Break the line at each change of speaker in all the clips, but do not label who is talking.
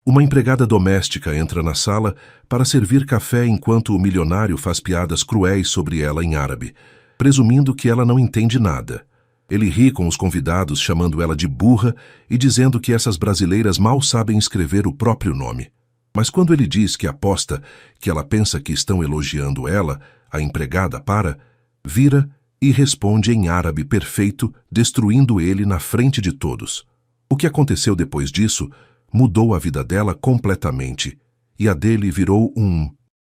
Uma empregada doméstica entra na sala para servir café enquanto o milionário faz piadas cruéis sobre ela em árabe, presumindo que ela não entende nada. Ele ri com os convidados, chamando ela de burra e dizendo que essas brasileiras mal sabem escrever o próprio nome. Mas quando ele diz que aposta que ela pensa que estão elogiando ela, a empregada vira e responde em árabe perfeito, destruindo ele na frente de todos. O que aconteceu depois disso mudou a vida dela completamente, e a dele virou um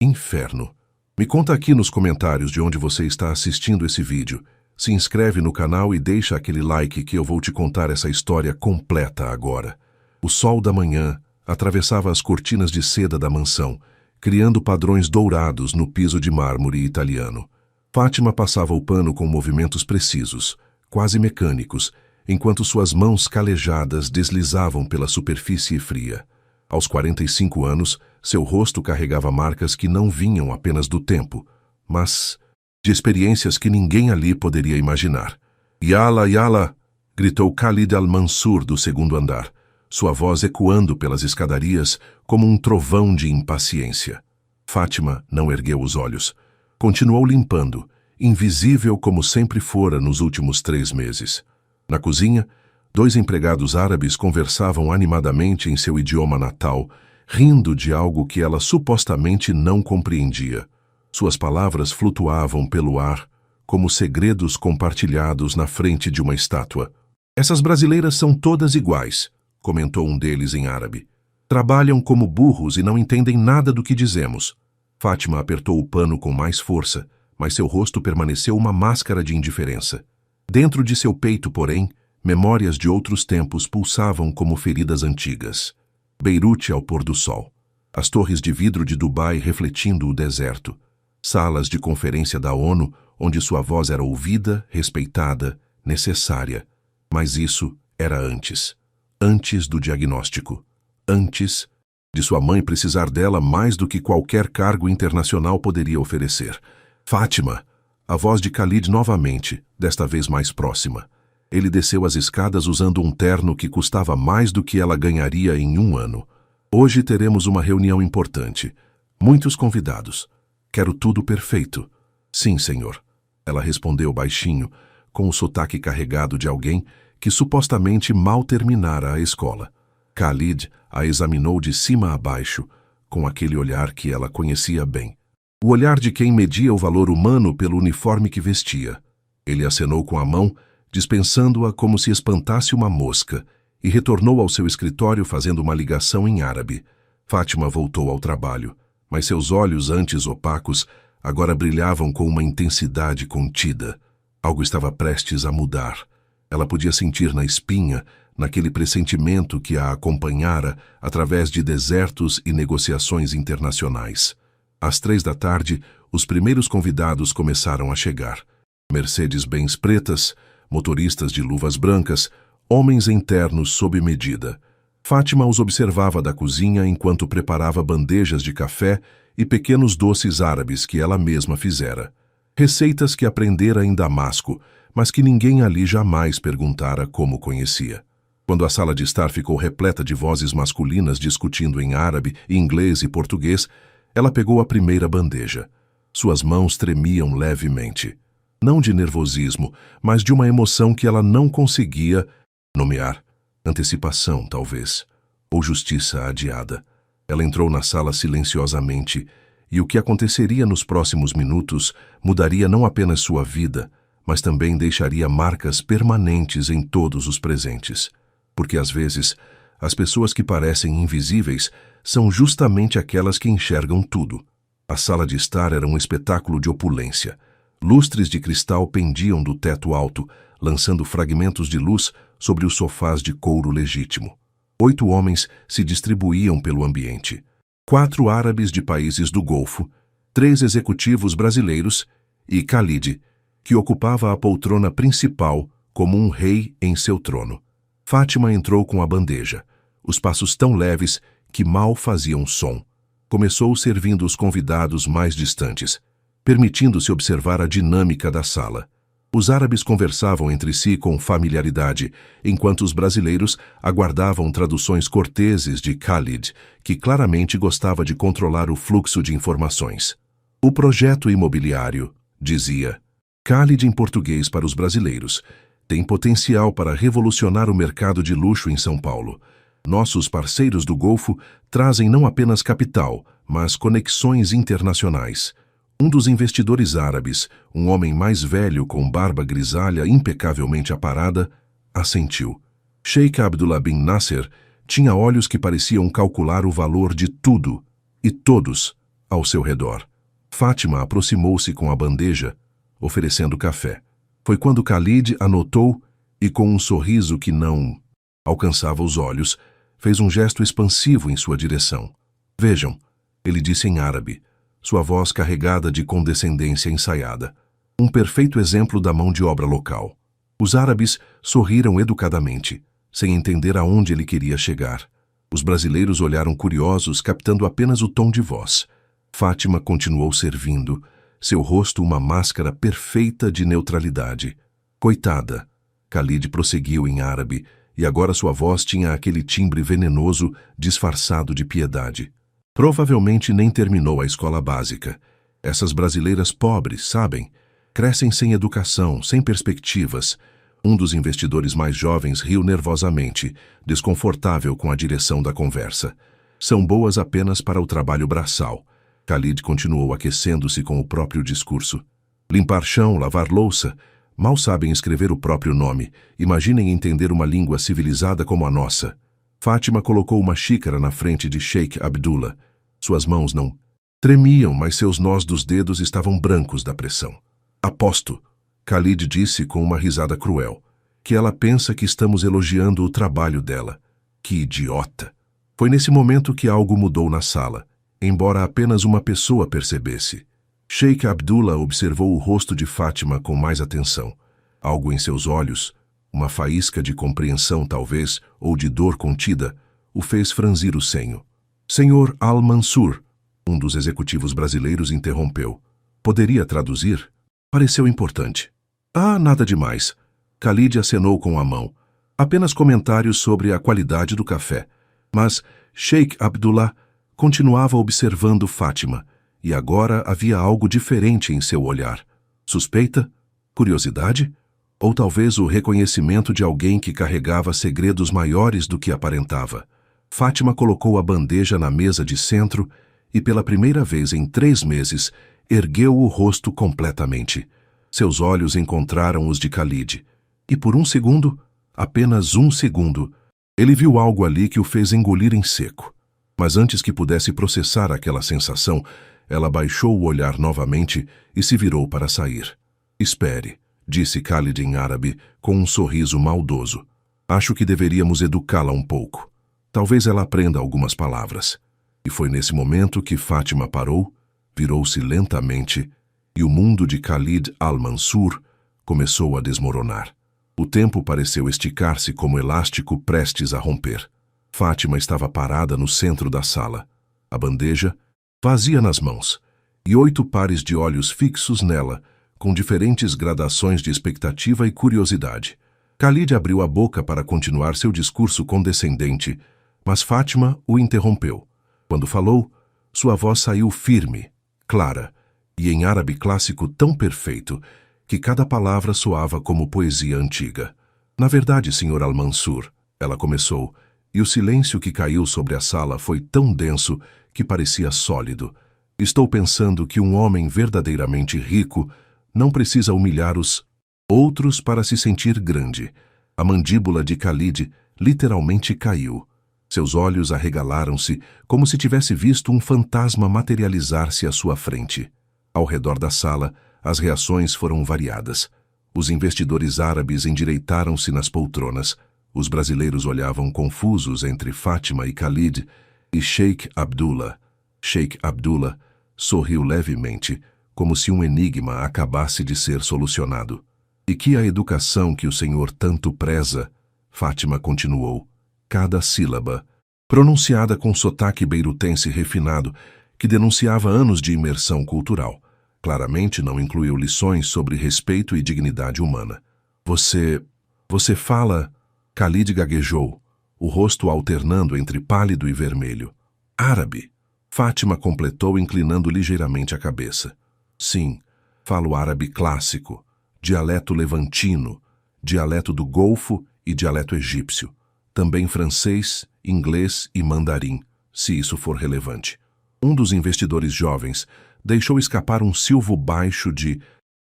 inferno. Me conta aqui nos comentários de onde você está assistindo esse vídeo. Se inscreve no canal e deixa aquele like que eu vou te contar essa história completa agora. O sol da manhã atravessava as cortinas de seda da mansão, criando padrões dourados no piso de mármore italiano. Fátima passava o pano com movimentos precisos, quase mecânicos, enquanto suas mãos calejadas deslizavam pela superfície fria. Aos 45 anos, seu rosto carregava marcas que não vinham apenas do tempo, mas de experiências que ninguém ali poderia imaginar. "Yala, Yala!" gritou Khalid al-Mansur do segundo andar, sua voz ecoando pelas escadarias como um trovão de impaciência. Fátima não ergueu os olhos. Continuou limpando, invisível como sempre fora nos últimos 3 meses. Na cozinha, 2 empregados árabes conversavam animadamente em seu idioma natal, rindo de algo que ela supostamente não compreendia. Suas palavras flutuavam pelo ar, como segredos compartilhados na frente de uma estátua. "Essas brasileiras são todas iguais", comentou um deles em árabe. "Trabalham como burros e não entendem nada do que dizemos." Fátima apertou o pano com mais força, mas seu rosto permaneceu uma máscara de indiferença. Dentro de seu peito, porém, memórias de outros tempos pulsavam como feridas antigas. Beirute ao pôr do sol. As torres de vidro de Dubai refletindo o deserto. Salas de conferência da ONU, onde sua voz era ouvida, respeitada, necessária. Mas isso era antes. Antes do diagnóstico. Antes de sua mãe precisar dela mais do que qualquer cargo internacional poderia oferecer. "Fátima!" A voz de Khalid novamente, desta vez mais próxima. Ele desceu as escadas usando um terno que custava mais do que ela ganharia em 1 ano. "Hoje teremos uma reunião importante. Muitos convidados. Quero tudo perfeito." "Sim, senhor." Ela respondeu baixinho, com o sotaque carregado de alguém que supostamente mal terminara a escola. Khalid a examinou de cima a baixo, com aquele olhar que ela conhecia bem. O olhar de quem media o valor humano pelo uniforme que vestia. Ele acenou com a mão, dispensando-a como se espantasse uma mosca, e retornou ao seu escritório fazendo uma ligação em árabe. Fátima voltou ao trabalho, mas seus olhos, antes opacos, agora brilhavam com uma intensidade contida. Algo estava prestes a mudar. Ela podia sentir na espinha, naquele pressentimento que a acompanhara através de desertos e negociações internacionais. Às 3 da tarde, os primeiros convidados começaram a chegar. Mercedes-Benz pretas, motoristas de luvas brancas, homens em ternos sob medida. Fátima os observava da cozinha enquanto preparava bandejas de café e pequenos doces árabes que ela mesma fizera. Receitas que aprendera em Damasco, mas que ninguém ali jamais perguntara como conhecia. Quando a sala de estar ficou repleta de vozes masculinas discutindo em árabe, inglês e português, ela pegou a primeira bandeja. Suas mãos tremiam levemente. Não de nervosismo, mas de uma emoção que ela não conseguia nomear. Antecipação, talvez. Ou justiça adiada. Ela entrou na sala silenciosamente, e o que aconteceria nos próximos minutos mudaria não apenas sua vida, mas também deixaria marcas permanentes em todos os presentes. Porque às vezes, as pessoas que parecem invisíveis são justamente aquelas que enxergam tudo. A sala de estar era um espetáculo de opulência. Lustres de cristal pendiam do teto alto, lançando fragmentos de luz sobre os sofás de couro legítimo. 8 homens se distribuíam pelo ambiente. 4 árabes de países do Golfo, 3 executivos brasileiros e Khalid, que ocupava a poltrona principal como um rei em seu trono. Fátima entrou com a bandeja, os passos tão leves que mal faziam som. Começou servindo os convidados mais distantes, permitindo-se observar a dinâmica da sala. Os árabes conversavam entre si com familiaridade, enquanto os brasileiros aguardavam traduções corteses de Khalid, que claramente gostava de controlar o fluxo de informações. O projeto imobiliário, dizia Khalid em português para os brasileiros, tem potencial para revolucionar o mercado de luxo em São Paulo. Nossos parceiros do Golfo trazem não apenas capital, mas conexões internacionais. Um dos investidores árabes, um homem mais velho com barba grisalha impecavelmente aparada, assentiu. Sheikh Abdullah bin Nasser tinha olhos que pareciam calcular o valor de tudo e todos ao seu redor. Fátima aproximou-se com a bandeja, oferecendo café. Foi quando Khalid anotou e, com um sorriso que não alcançava os olhos, fez um gesto expansivo em sua direção. Vejam, ele disse em árabe, sua voz carregada de condescendência ensaiada. Um perfeito exemplo da mão de obra local. Os árabes sorriram educadamente, sem entender aonde ele queria chegar. Os brasileiros olharam curiosos, captando apenas o tom de voz. Fátima continuou servindo, seu rosto uma máscara perfeita de neutralidade. Coitada, Khalid prosseguiu em árabe, e agora sua voz tinha aquele timbre venenoso disfarçado de piedade. Provavelmente nem terminou a escola básica. Essas brasileiras pobres, sabem? Crescem sem educação, sem perspectivas. Um dos investidores mais jovens riu nervosamente, desconfortável com a direção da conversa. São boas apenas para o trabalho braçal. Khalid continuou aquecendo-se com o próprio discurso. Limpar chão, lavar louça. Mal sabem escrever o próprio nome. Imaginem entender uma língua civilizada como a nossa. Fátima colocou uma xícara na frente de Sheikh Abdullah. Suas mãos não tremiam, mas seus nós dos dedos estavam brancos da pressão. Aposto, Khalid disse com uma risada cruel, que ela pensa que estamos elogiando o trabalho dela. Que idiota! Foi nesse momento que algo mudou na sala, embora apenas uma pessoa percebesse. Sheikh Abdullah observou o rosto de Fátima com mais atenção. Algo em seus olhos, uma faísca de compreensão talvez, ou de dor contida, o fez franzir o senho. Senhor Al-Mansur, um dos executivos brasileiros interrompeu. Poderia traduzir? Pareceu importante. Ah, nada demais. Khalid acenou com a mão. Apenas comentários sobre a qualidade do café. Mas Sheikh Abdullah continuava observando Fátima, e agora havia algo diferente em seu olhar. Suspeita? Curiosidade? Ou talvez o reconhecimento de alguém que carregava segredos maiores do que aparentava. Fátima colocou a bandeja na mesa de centro e, pela primeira vez em 3 meses, ergueu o rosto completamente. Seus olhos encontraram os de Khalid. E por um segundo, apenas um segundo, ele viu algo ali que o fez engolir em seco. Mas antes que pudesse processar aquela sensação, ela baixou o olhar novamente e se virou para sair. Espere, disse Khalid em árabe, com um sorriso maldoso. Acho que deveríamos educá-la um pouco. Talvez ela aprenda algumas palavras. E foi nesse momento que Fátima parou, virou-se lentamente, e o mundo de Khalid Al-Mansur começou a desmoronar. O tempo pareceu esticar-se como elástico prestes a romper. Fátima estava parada no centro da sala, a bandeja vazia nas mãos, e 8 pares de olhos fixos nela, com diferentes gradações de expectativa e curiosidade. Khalid abriu a boca para continuar seu discurso condescendente, mas Fátima o interrompeu. Quando falou, sua voz saiu firme, clara, e em árabe clássico tão perfeito que cada palavra soava como poesia antiga. Na verdade, Sr. Al-Mansur, ela começou, e o silêncio que caiu sobre a sala foi tão denso que parecia sólido. Estou pensando que um homem verdadeiramente rico não precisa humilhar os outros para se sentir grande. A mandíbula de Khalid literalmente caiu. Seus olhos arregalaram-se como se tivesse visto um fantasma materializar-se à sua frente. Ao redor da sala, as reações foram variadas. Os investidores árabes endireitaram-se nas poltronas. Os brasileiros olhavam confusos entre Fátima e Khalid e Sheikh Abdullah. Sheikh Abdullah sorriu levemente, como se um enigma acabasse de ser solucionado. E que a educação que o senhor tanto preza, Fátima continuou. Cada sílaba, pronunciada com sotaque beirutense refinado, que denunciava anos de imersão cultural. Claramente não incluiu lições sobre respeito e dignidade humana. Você fala... Khalid gaguejou, o rosto alternando entre pálido e vermelho. Árabe. Fátima completou inclinando ligeiramente a cabeça. Sim, falo árabe clássico, dialeto levantino, dialeto do Golfo e dialeto egípcio. Também francês, inglês e mandarim, se isso for relevante. Um dos investidores jovens deixou escapar um silvo baixo de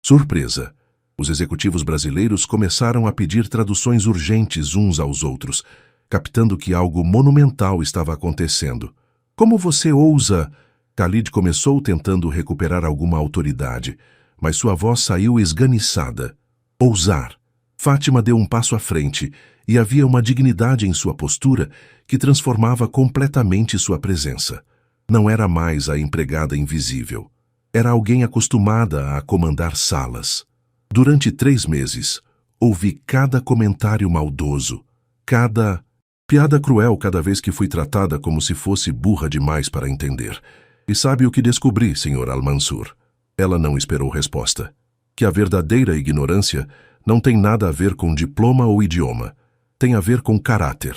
surpresa. Os executivos brasileiros começaram a pedir traduções urgentes uns aos outros, captando que algo monumental estava acontecendo. Como você ousa? Khalid começou tentando recuperar alguma autoridade, mas sua voz saiu esganiçada. Ousar. Fátima deu um passo à frente, e havia uma dignidade em sua postura que transformava completamente sua presença. Não era mais a empregada invisível. Era alguém acostumada a comandar salas. Durante 3 meses, ouvi cada comentário maldoso, cada piada cruel cada vez que fui tratada como se fosse burra demais para entender. E sabe o que descobri, Sr. Al-Mansur? Ela não esperou resposta. Que a verdadeira ignorância não tem nada a ver com diploma ou idioma. Tem a ver com caráter.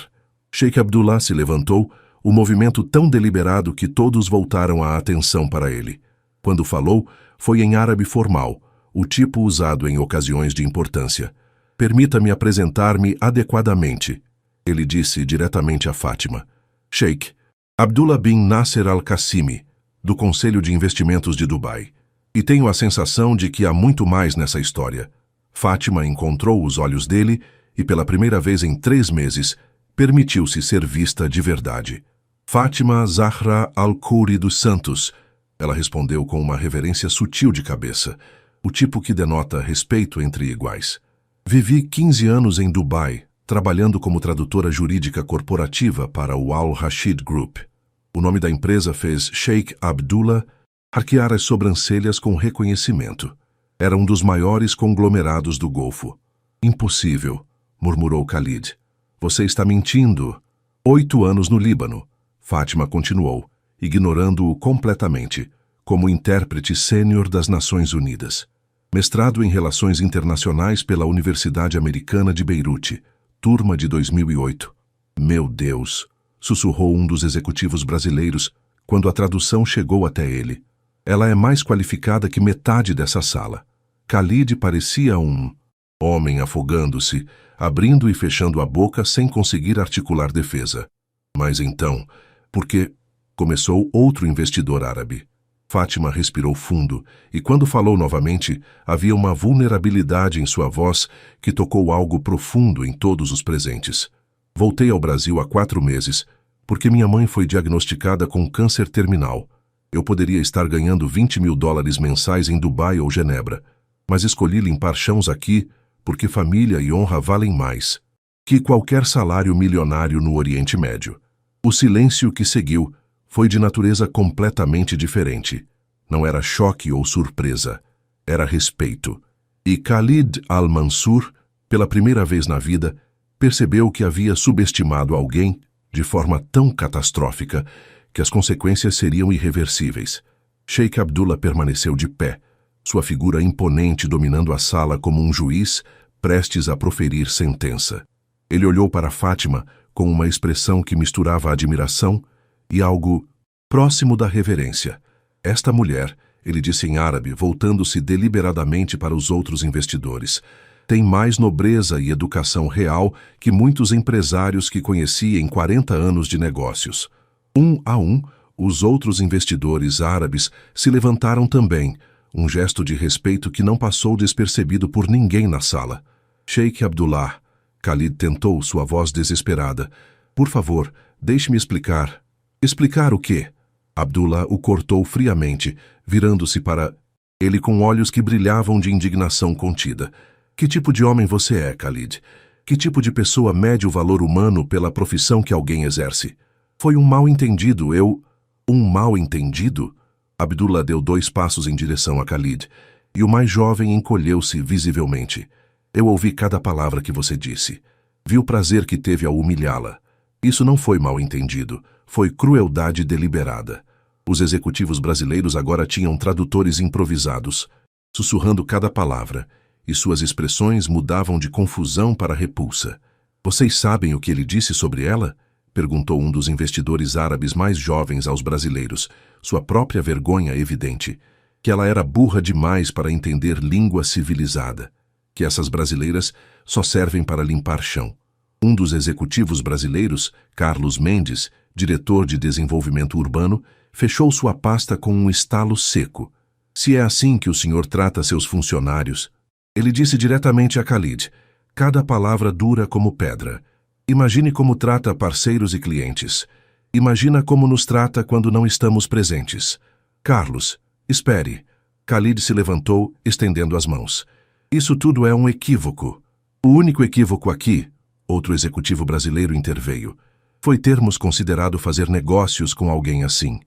Sheikh Abdullah se levantou, um movimento tão deliberado que todos voltaram a atenção para ele. Quando falou, foi em árabe formal, o tipo usado em ocasiões de importância. Permita-me apresentar-me adequadamente, ele disse diretamente a Fátima. Sheikh Abdullah bin Nasser Al-Qassimi, do Conselho de Investimentos de Dubai. E tenho a sensação de que há muito mais nessa história. Fátima encontrou os olhos dele e, pela primeira vez em 3 meses, permitiu-se ser vista de verdade. Fátima Zahra Al-Khoury dos Santos, ela respondeu com uma reverência sutil de cabeça, o tipo que denota respeito entre iguais. Vivi 15 anos em Dubai, trabalhando como tradutora jurídica corporativa para o Al-Rashid Group. O nome da empresa fez Sheikh Abdullah arquear as sobrancelhas com reconhecimento. Era um dos maiores conglomerados do Golfo. Impossível, murmurou Khalid. Você está mentindo. 8 anos no Líbano. Fátima continuou, ignorando-o completamente, como intérprete sênior das Nações Unidas. Mestrado em Relações Internacionais pela Universidade Americana de Beirute, turma de 2008. Meu Deus, sussurrou um dos executivos brasileiros quando a tradução chegou até ele. Ela é mais qualificada que metade dessa sala. Khalid parecia um homem afogando-se, abrindo e fechando a boca sem conseguir articular defesa. Mas então, porque começou outro investidor árabe. Fátima respirou fundo, e quando falou novamente, havia uma vulnerabilidade em sua voz que tocou algo profundo em todos os presentes. Voltei ao Brasil há 4 meses, porque minha mãe foi diagnosticada com câncer terminal. Eu poderia estar ganhando $20.000 mensais em Dubai ou Genebra, mas escolhi limpar chãos aqui porque família e honra valem mais que qualquer salário milionário no Oriente Médio. O silêncio que seguiu foi de natureza completamente diferente. Não era choque ou surpresa, era respeito. E Khalid Al-Mansur, pela primeira vez na vida, percebeu que havia subestimado alguém de forma tão catastrófica que as consequências seriam irreversíveis. Sheikh Abdullah permaneceu de pé, sua figura imponente dominando a sala como um juiz prestes a proferir sentença. Ele olhou para Fátima com uma expressão que misturava admiração e algo próximo da reverência. Esta mulher, ele disse em árabe, voltando-se deliberadamente para os outros investidores, tem mais nobreza e educação real que muitos empresários que conheci em 40 anos de negócios. Um a um, os outros investidores árabes se levantaram também, um gesto de respeito que não passou despercebido por ninguém na sala. Sheikh Abdullah, Khalid tentou, sua voz desesperada. Por favor, deixe-me explicar. Explicar o quê? Abdullah o cortou friamente, virando-se para ele com olhos que brilhavam de indignação contida. Que tipo de homem você é, Khalid? Que tipo de pessoa mede o valor humano pela profissão que alguém exerce? Foi um mal-entendido, Um mal-entendido? Abdullah deu 2 passos em direção a Khalid, e o mais jovem encolheu-se visivelmente. Eu ouvi cada palavra que você disse. Vi o prazer que teve ao humilhá-la. Isso não foi mal-entendido, foi crueldade deliberada. Os executivos brasileiros agora tinham tradutores improvisados, sussurrando cada palavra, e suas expressões mudavam de confusão para repulsa. Vocês sabem o que ele disse sobre ela? Perguntou um dos investidores árabes mais jovens aos brasileiros, sua própria vergonha evidente. Que ela era burra demais para entender língua civilizada. Que essas brasileiras só servem para limpar chão. Um dos executivos brasileiros, Carlos Mendes, diretor de desenvolvimento urbano, fechou sua pasta com um estalo seco. Se é assim que o senhor trata seus funcionários, ele disse diretamente a Khalid, cada palavra dura como pedra. Imagine como trata parceiros e clientes. Imagina como nos trata quando não estamos presentes. Carlos, espere. Khalid se levantou, estendendo as mãos. Isso tudo é um equívoco. O único equívoco aqui, outro executivo brasileiro interveio, foi termos considerado fazer negócios com alguém assim.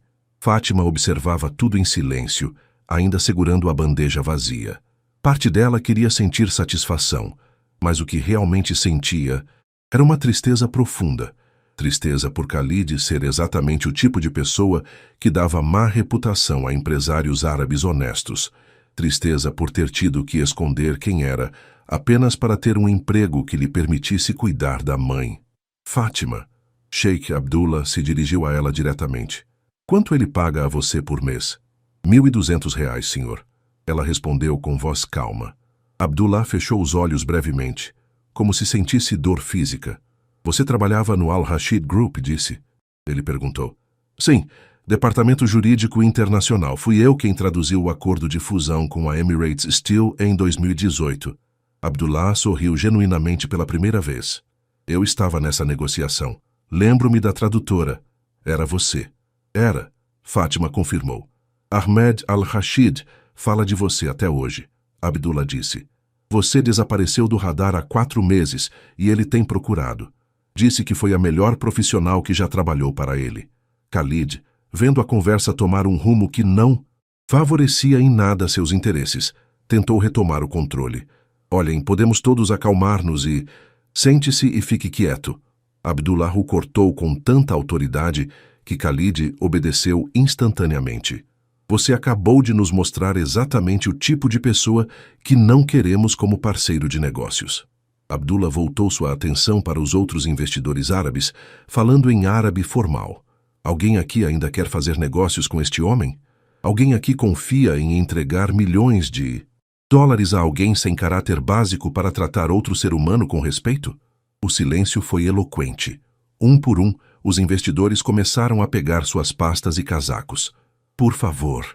Fátima observava tudo em silêncio, ainda segurando a bandeja vazia. Parte dela queria sentir satisfação, mas o que realmente sentia era uma tristeza profunda. Tristeza por Khalid ser exatamente o tipo de pessoa que dava má reputação a empresários árabes honestos. Tristeza por ter tido que esconder quem era, apenas para ter um emprego que lhe permitisse cuidar da mãe. Fátima. Sheikh Abdullah se dirigiu a ela diretamente. Quanto ele paga a você por mês? R$ 1.200, senhor. Ela respondeu com voz calma. Abdullah fechou os olhos brevemente, como se sentisse dor física. Você trabalhava no Al-Rashid Group, disse. Ele perguntou. Sim, Departamento Jurídico Internacional. Fui eu quem traduziu o acordo de fusão com a Emirates Steel em 2018. Abdullah sorriu genuinamente pela primeira vez. Eu estava nessa negociação. Lembro-me da tradutora. Era você. Era, Fátima confirmou. Ahmed Al-Rashid fala de você até hoje, Abdullah disse. Você desapareceu do radar há 4 meses e ele tem procurado. Disse que foi a melhor profissional que já trabalhou para ele. Khalid, vendo a conversa tomar um rumo que não favorecia em nada seus interesses, tentou retomar o controle. Olhem, podemos todos acalmar-nos e... Sente-se e fique quieto. Abdullah o cortou com tanta autoridade que Khalid obedeceu instantaneamente. Você acabou de nos mostrar exatamente o tipo de pessoa que não queremos como parceiro de negócios. Abdullah voltou sua atenção para os outros investidores árabes, falando em árabe formal. Alguém aqui ainda quer fazer negócios com este homem? Alguém aqui confia em entregar milhões de dólares a alguém sem caráter básico para tratar outro ser humano com respeito? O silêncio foi eloquente. Um por um, os investidores começaram a pegar suas pastas e casacos. Por favor.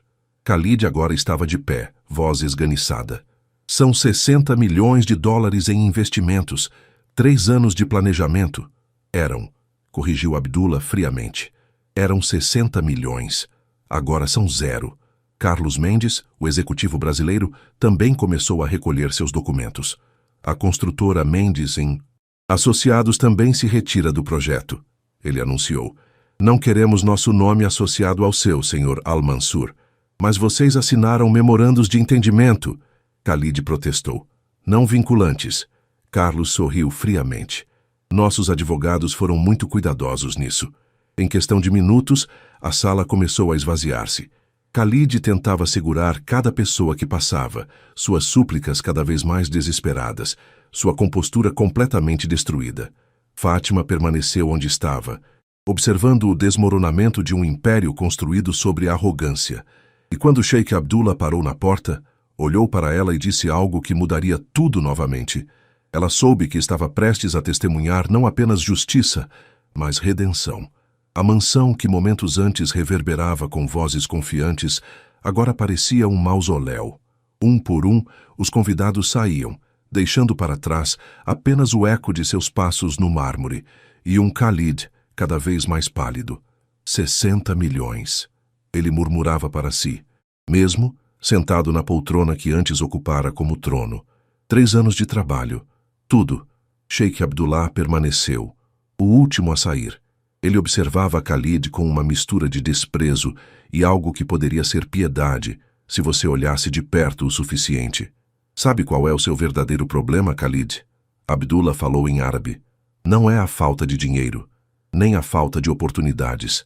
Khalid agora estava de pé, voz esganiçada. São 60 milhões de dólares em investimentos, 3 anos de planejamento. Eram, corrigiu Abdullah friamente. Eram 60 milhões. Agora são 0. Carlos Mendes, o executivo brasileiro, também começou a recolher seus documentos. A construtora Mendes Associados também se retira do projeto. Ele anunciou. Não queremos nosso nome associado ao seu, Sr. Al-Mansur. Mas vocês assinaram memorandos de entendimento. Khalid protestou. Não vinculantes. Carlos sorriu friamente. Nossos advogados foram muito cuidadosos nisso. Em questão de minutos, a sala começou a esvaziar-se. Khalid tentava segurar cada pessoa que passava, suas súplicas cada vez mais desesperadas, sua compostura completamente destruída. Fátima permaneceu onde estava, observando o desmoronamento de um império construído sobre arrogância. E quando Sheikh Abdullah parou na porta, olhou para ela e disse algo que mudaria tudo novamente. Ela soube que estava prestes a testemunhar não apenas justiça, mas redenção. A mansão que momentos antes reverberava com vozes confiantes, agora parecia um mausoléu. Um por um, os convidados saíam, deixando para trás apenas o eco de seus passos no mármore, e um Khalid cada vez mais pálido. 60 milhões. Ele murmurava para si, mesmo sentado na poltrona que antes ocupara como trono. 3 anos de trabalho. Tudo. Sheikh Abdullah permaneceu, o último a sair. Ele observava Khalid com uma mistura de desprezo e algo que poderia ser piedade, se você olhasse de perto o suficiente. Sabe qual é o seu verdadeiro problema, Khalid? Abdullah falou em árabe. Não é a falta de dinheiro, nem a falta de oportunidades.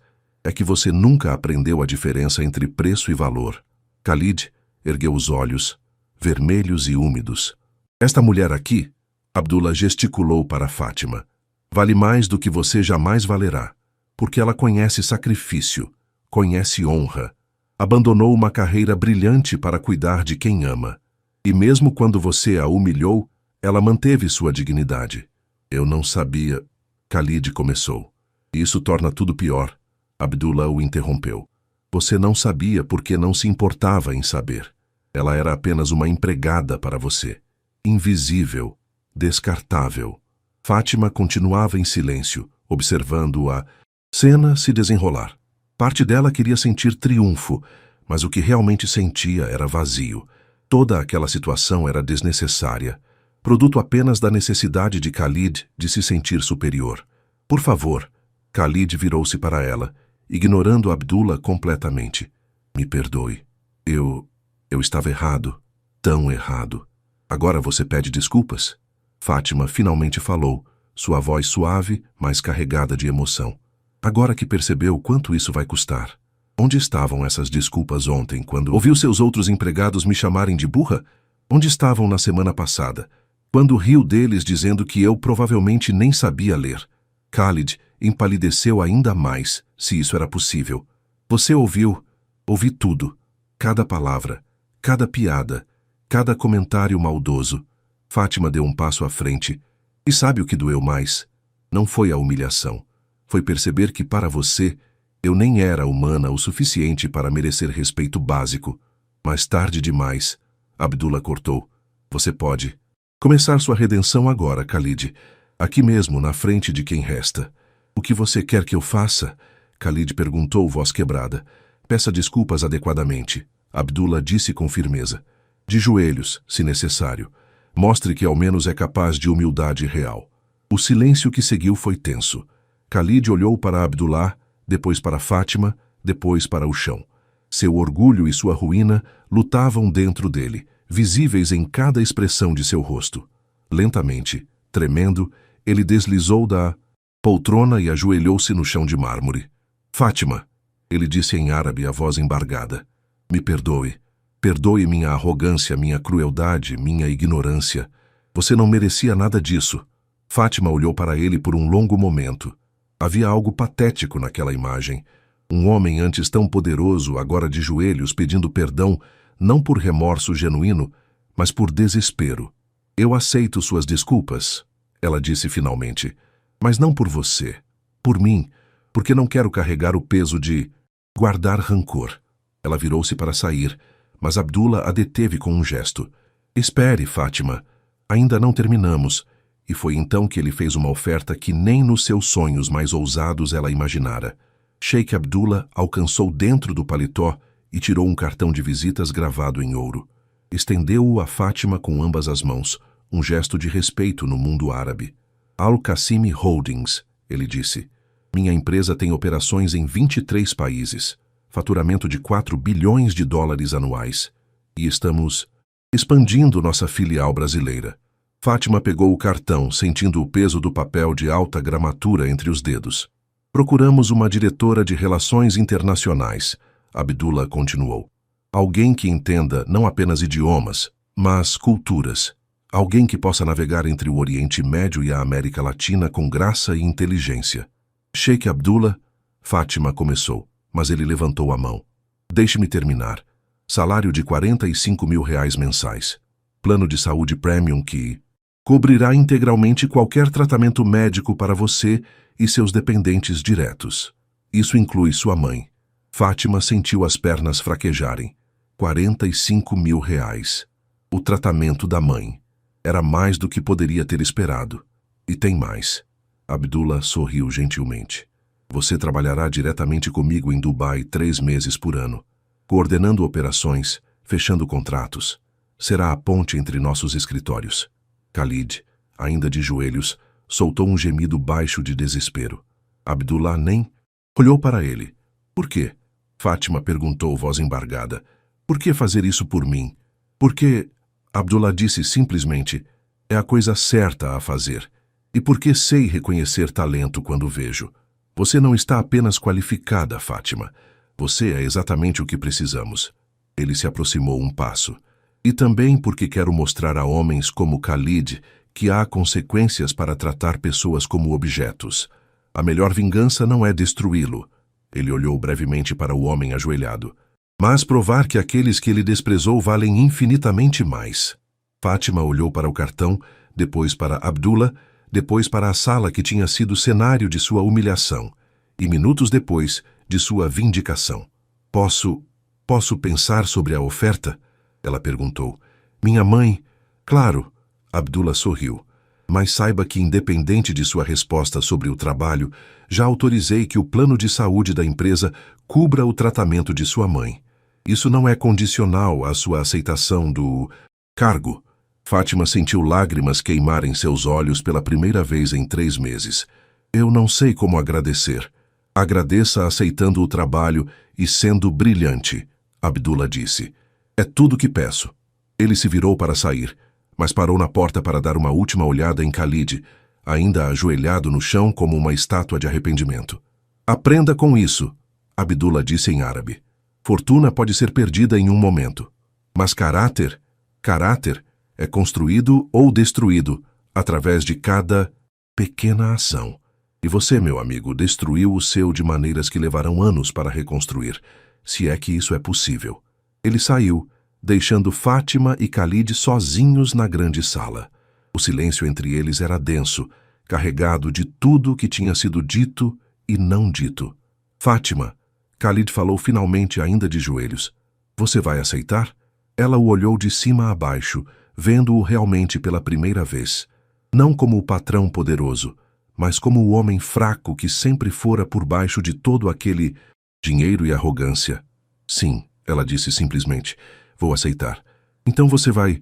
É que você nunca aprendeu a diferença entre preço e valor. Khalid ergueu os olhos, vermelhos e úmidos. Esta mulher aqui, Abdullah gesticulou para Fátima, vale mais do que você jamais valerá, porque ela conhece sacrifício, conhece honra, abandonou uma carreira brilhante para cuidar de quem ama. E mesmo quando você a humilhou, ela manteve sua dignidade. Eu não sabia... Khalid começou. Isso torna tudo pior. Abdullah o interrompeu. Você não sabia porque não se importava em saber. Ela era apenas uma empregada para você. Invisível, descartável. Fátima continuava em silêncio, observando a cena se desenrolar. Parte dela queria sentir triunfo, mas o que realmente sentia era vazio. Toda aquela situação era desnecessária, produto apenas da necessidade de Khalid de se sentir superior. Por favor, Khalid virou-se para ela, ignorando Abdullah completamente. Me perdoe. Eu estava errado, tão errado. Agora você pede desculpas? Fátima finalmente falou, sua voz suave, mas carregada de emoção. Agora que percebeu quanto isso vai custar. Onde estavam essas desculpas ontem, quando ouviu seus outros empregados me chamarem de burra? Onde estavam na semana passada, quando riu deles dizendo que eu provavelmente nem sabia ler? Khalid empalideceu ainda mais, se isso era possível. Você ouviu? Ouvi tudo. Cada palavra, cada piada, cada comentário maldoso. Fátima deu um passo à frente. E sabe o que doeu mais? Não foi a humilhação. Foi perceber que para você, eu nem era humana o suficiente para merecer respeito básico. Mais tarde demais, Abdullah cortou. Você pode começar sua redenção agora, Khalid. Aqui mesmo, na frente de quem resta. O que você quer que eu faça? Khalid perguntou, voz quebrada. Peça desculpas adequadamente. Abdullah disse com firmeza. De joelhos, se necessário. Mostre que ao menos é capaz de humildade real. O silêncio que seguiu foi tenso. Khalid olhou para Abdullah, depois para Fátima, depois para o chão. Seu orgulho e sua ruína lutavam dentro dele, visíveis em cada expressão de seu rosto. Lentamente, tremendo, ele deslizou da poltrona e ajoelhou-se no chão de mármore. Fátima, ele disse em árabe, a voz embargada. Me perdoe. Perdoe minha arrogância, minha crueldade, minha ignorância. Você não merecia nada disso. Fátima olhou para ele por um longo momento. Havia algo patético naquela imagem. Um homem antes tão poderoso, agora de joelhos, pedindo perdão, não por remorso genuíno, mas por desespero. Eu aceito suas desculpas, ela disse finalmente, mas não por você, por mim, porque não quero carregar o peso de guardar rancor. Ela virou-se para sair, mas Abdullah a deteve com um gesto. Espere, Fátima, ainda não terminamos. E foi então que ele fez uma oferta que nem nos seus sonhos mais ousados ela imaginara. Sheikh Abdullah alcançou dentro do paletó e tirou um cartão de visitas gravado em ouro. Estendeu-o a Fátima com ambas as mãos, um gesto de respeito no mundo árabe. Al-Qassimi Holdings, ele disse. Minha empresa tem operações em 23 países, faturamento de 4 bilhões de dólares anuais. E estamos expandindo nossa filial brasileira. Fátima pegou o cartão, sentindo o peso do papel de alta gramatura entre os dedos. Procuramos uma diretora de relações internacionais, Abdullah continuou. Alguém que entenda não apenas idiomas, mas culturas. Alguém que possa navegar entre o Oriente Médio e a América Latina com graça e inteligência. Sheikh Abdullah, Fátima começou, mas ele levantou a mão. Deixe-me terminar. Salário de R$45 mil mensais. Plano de saúde premium que cobrirá integralmente qualquer tratamento médico para você e seus dependentes diretos. Isso inclui sua mãe. Fátima sentiu as pernas fraquejarem. R$45 mil. O tratamento da mãe. Era mais do que poderia ter esperado. E tem mais. Abdullah sorriu gentilmente. Você trabalhará diretamente comigo em Dubai 3 meses por ano, coordenando operações, fechando contratos. Será a ponte entre nossos escritórios. Khalid, ainda de joelhos, soltou um gemido baixo de desespero. Abdullah nem olhou para ele. Por quê? Fátima perguntou, voz embargada. Por que fazer isso por mim? Porque, Abdullah disse simplesmente, é a coisa certa a fazer. E porque sei reconhecer talento quando vejo. Você não está apenas qualificada, Fátima. Você é exatamente o que precisamos. Ele se aproximou um passo. E também porque quero mostrar a homens como Khalid que há consequências para tratar pessoas como objetos. A melhor vingança não é destruí-lo. Ele olhou brevemente para o homem ajoelhado. Mas provar que aqueles que ele desprezou valem infinitamente mais. Fátima olhou para o cartão, depois para Abdullah, depois para a sala que tinha sido cenário de sua humilhação, e minutos depois, de sua vindicação. Posso pensar sobre a oferta? Ela perguntou. Minha mãe... Claro, Abdullah sorriu. Mas saiba que, independente de sua resposta sobre o trabalho, já autorizei que o plano de saúde da empresa cubra o tratamento de sua mãe. Isso não é condicional à sua aceitação do cargo. Fátima sentiu lágrimas queimar em seus olhos pela primeira vez em 3 meses. Eu não sei como agradecer. Agradeça aceitando o trabalho e sendo brilhante, Abdullah disse. É tudo que peço. Ele se virou para sair, mas parou na porta para dar uma última olhada em Khalid, ainda ajoelhado no chão como uma estátua de arrependimento. Aprenda com isso, Abdullah disse em árabe. Fortuna pode ser perdida em um momento, mas caráter é construído ou destruído através de cada pequena ação. E você, meu amigo, destruiu o seu de maneiras que levarão anos para reconstruir, se é que isso é possível. Ele saiu, deixando Fátima e Khalid sozinhos na grande sala. O silêncio entre eles era denso, carregado de tudo que tinha sido dito e não dito. Fátima, Khalid falou finalmente ainda de joelhos. Você vai aceitar? Ela o olhou de cima a baixo, vendo-o realmente pela primeira vez. Não como o patrão poderoso, mas como o homem fraco que sempre fora por baixo de todo aquele dinheiro e arrogância. Sim, ela disse simplesmente. Vou aceitar. Então você vai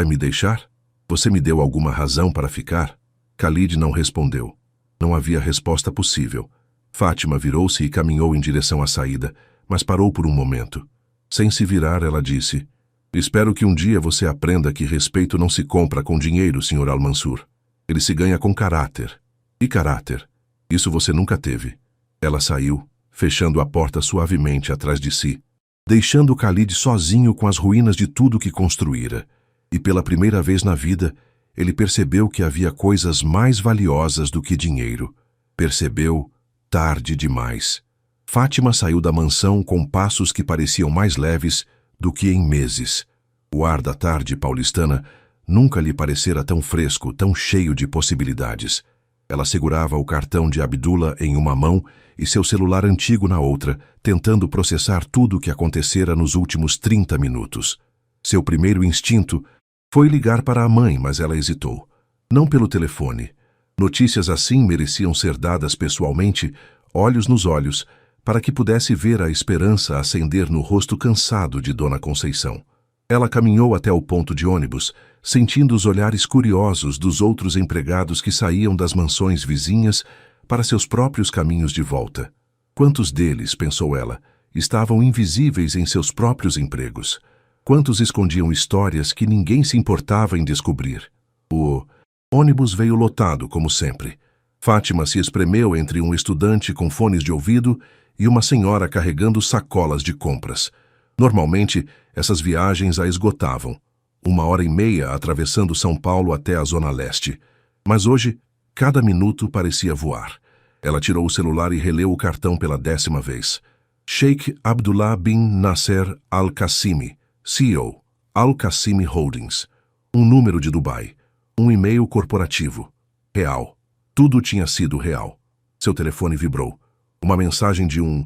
me deixar? Você me deu alguma razão para ficar? Khalid não respondeu. Não havia resposta possível. Fátima virou-se e caminhou em direção à saída, mas parou por um momento. Sem se virar, ela disse, espero que um dia você aprenda que respeito não se compra com dinheiro, Sr. Al-Mansur. Ele se ganha com caráter. E caráter? Isso você nunca teve. Ela saiu, fechando a porta suavemente atrás de si, deixando Khalid sozinho com as ruínas de tudo que construíra. E pela primeira vez na vida, ele percebeu que havia coisas mais valiosas do que dinheiro. Percebeu tarde demais. Fátima saiu da mansão com passos que pareciam mais leves do que em meses. O ar da tarde paulistana nunca lhe parecera tão fresco, tão cheio de possibilidades. Ela segurava o cartão de Abdullah em uma mão e seu celular antigo na outra, tentando processar tudo o que acontecera nos últimos 30 minutos. Seu primeiro instinto foi ligar para a mãe, mas ela hesitou. Não pelo telefone. Notícias assim mereciam ser dadas pessoalmente, olhos nos olhos, para que pudesse ver a esperança acender no rosto cansado de Dona Conceição. Ela caminhou até o ponto de ônibus, sentindo os olhares curiosos dos outros empregados que saíam das mansões vizinhas para seus próprios caminhos de volta. Quantos deles, pensou ela, estavam invisíveis em seus próprios empregos? Quantos escondiam histórias que ninguém se importava em descobrir? O ônibus veio lotado, como sempre. Fátima se espremeu entre um estudante com fones de ouvido e uma senhora carregando sacolas de compras. Normalmente, essas viagens a esgotavam. 1h30 atravessando São Paulo até a Zona Leste. Mas hoje, cada minuto parecia voar. Ela tirou o celular e releu o cartão pela 10ª vez. Sheikh Abdullah bin Nasser Al-Qassimi, CEO, Al-Qassimi Holdings. Um número de Dubai. Um e-mail corporativo. Real. Tudo tinha sido real. Seu telefone vibrou. Uma mensagem de um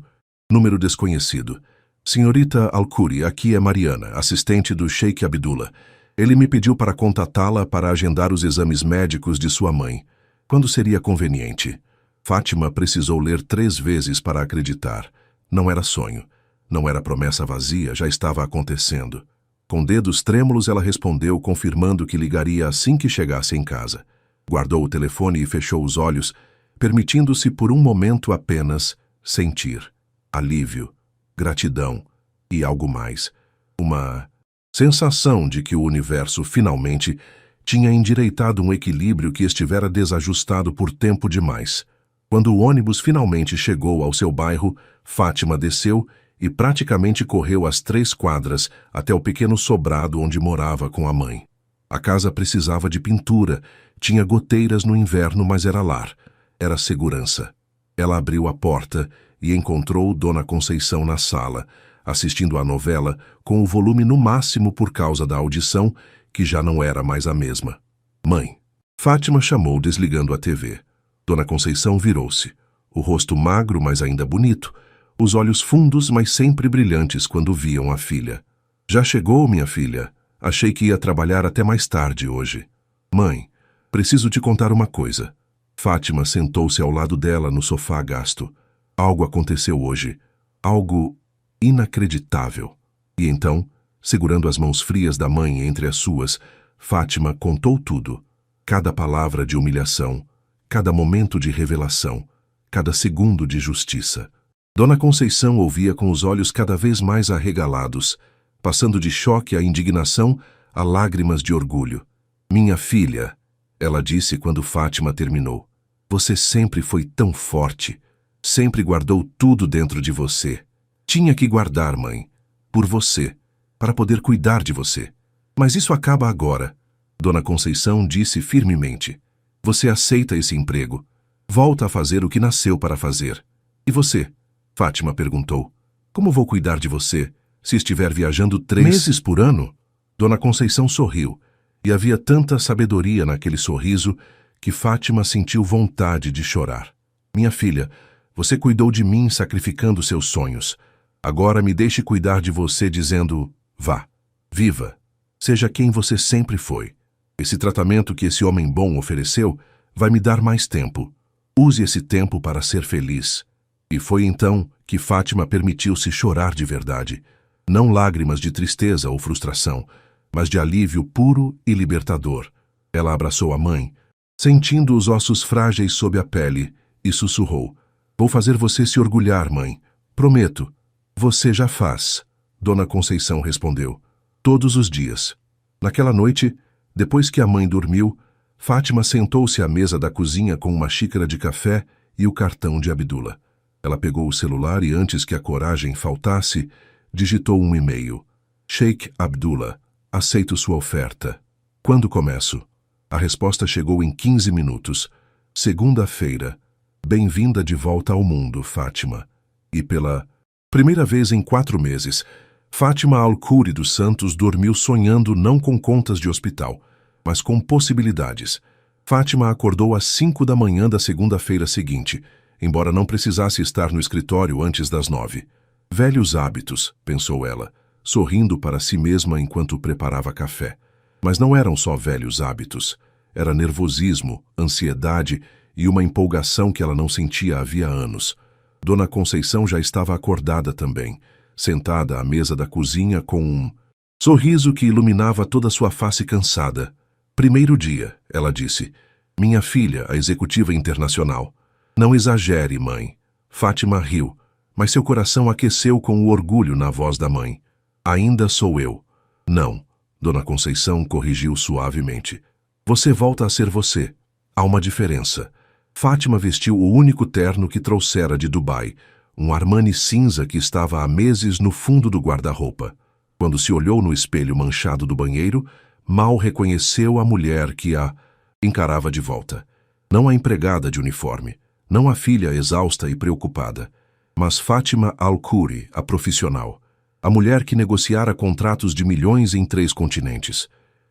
número desconhecido. Senhorita Al-Khoury, aqui é Mariana, assistente do Sheikh Abdullah. Ele me pediu para contatá-la para agendar os exames médicos de sua mãe. Quando seria conveniente? Fátima precisou ler 3 vezes para acreditar. Não era sonho. Não era promessa vazia, já estava acontecendo. Com dedos trêmulos, ela respondeu, confirmando que ligaria assim que chegasse em casa. Guardou o telefone e fechou os olhos, permitindo-se por um momento apenas sentir alívio, gratidão e algo mais. Uma sensação de que o universo finalmente tinha endireitado um equilíbrio que estivera desajustado por tempo demais. Quando o ônibus finalmente chegou ao seu bairro, Fátima desceu e praticamente correu as 3 quadras até o pequeno sobrado onde morava com a mãe. A casa precisava de pintura, tinha goteiras no inverno, mas era lar, era segurança. Ela abriu a porta e encontrou Dona Conceição na sala, assistindo à novela com o volume no máximo por causa da audição, que já não era mais a mesma. Mãe. Fátima chamou desligando a TV. Dona Conceição virou-se. O rosto magro, mas ainda bonito. Os olhos fundos, mas sempre brilhantes quando viam a filha. Já chegou, minha filha? Achei que ia trabalhar até mais tarde hoje. Mãe, preciso te contar uma coisa. Fátima sentou-se ao lado dela no sofá gasto. Algo aconteceu hoje. Algo inacreditável. E então, segurando as mãos frias da mãe entre as suas, Fátima contou tudo. Cada palavra de humilhação, cada momento de revelação, cada segundo de justiça. Dona Conceição ouvia com os olhos cada vez mais arregalados, passando de choque à indignação a lágrimas de orgulho. Minha filha, ela disse quando Fátima terminou, você sempre foi tão forte, sempre guardou tudo dentro de você. Tinha que guardar, mãe, por você, para poder cuidar de você. Mas isso acaba agora. Dona Conceição disse firmemente. Você aceita esse emprego. Volta a fazer o que nasceu para fazer. E você? Fátima perguntou. Como vou cuidar de você, se estiver viajando 3 meses por ano? Dona Conceição sorriu, e havia tanta sabedoria naquele sorriso que Fátima sentiu vontade de chorar. Minha filha, você cuidou de mim sacrificando seus sonhos. Agora me deixe cuidar de você dizendo, vá, viva, seja quem você sempre foi. Esse tratamento que esse homem bom ofereceu vai me dar mais tempo. Use esse tempo para ser feliz. E foi então que Fátima permitiu-se chorar de verdade. Não lágrimas de tristeza ou frustração, mas de alívio puro e libertador. Ela abraçou a mãe, sentindo os ossos frágeis sob a pele, e sussurrou. Vou fazer você se orgulhar, mãe. Prometo. Você já faz. Dona Conceição respondeu. Todos os dias. Naquela noite, depois que a mãe dormiu, Fátima sentou-se à mesa da cozinha com uma xícara de café e o cartão de Abdullah. Ela pegou o celular e, antes que a coragem faltasse, digitou um e-mail. Sheikh Abdullah, aceito sua oferta. Quando começo? A resposta chegou em 15 minutos. Segunda-feira. Bem-vinda de volta ao mundo, Fátima. E pela primeira vez em 4 meses, Fátima Al-Khoury dos Santos dormiu sonhando não com contas de hospital, mas com possibilidades. Fátima acordou às 5 da manhã da segunda-feira seguinte, embora não precisasse estar no escritório antes das 9. Velhos hábitos, pensou ela, sorrindo para si mesma enquanto preparava café. Mas não eram só velhos hábitos. Era nervosismo, ansiedade e uma empolgação que ela não sentia havia anos. Dona Conceição já estava acordada também, sentada à mesa da cozinha com um sorriso que iluminava toda sua face cansada. Primeiro dia, ela disse. Minha filha, a executiva internacional. Não exagere, mãe. Fátima riu, mas seu coração aqueceu com o orgulho na voz da mãe. Ainda sou eu. Não, Dona Conceição corrigiu suavemente. Você volta a ser você. Há uma diferença. Fátima vestiu o único terno que trouxera de Dubai, um Armani cinza que estava há meses no fundo do guarda-roupa. Quando se olhou no espelho manchado do banheiro, mal reconheceu a mulher que a encarava de volta. Não a empregada de uniforme, não a filha exausta e preocupada, mas Fátima Al-Khoury, a profissional, a mulher que negociara contratos de milhões em 3 continentes.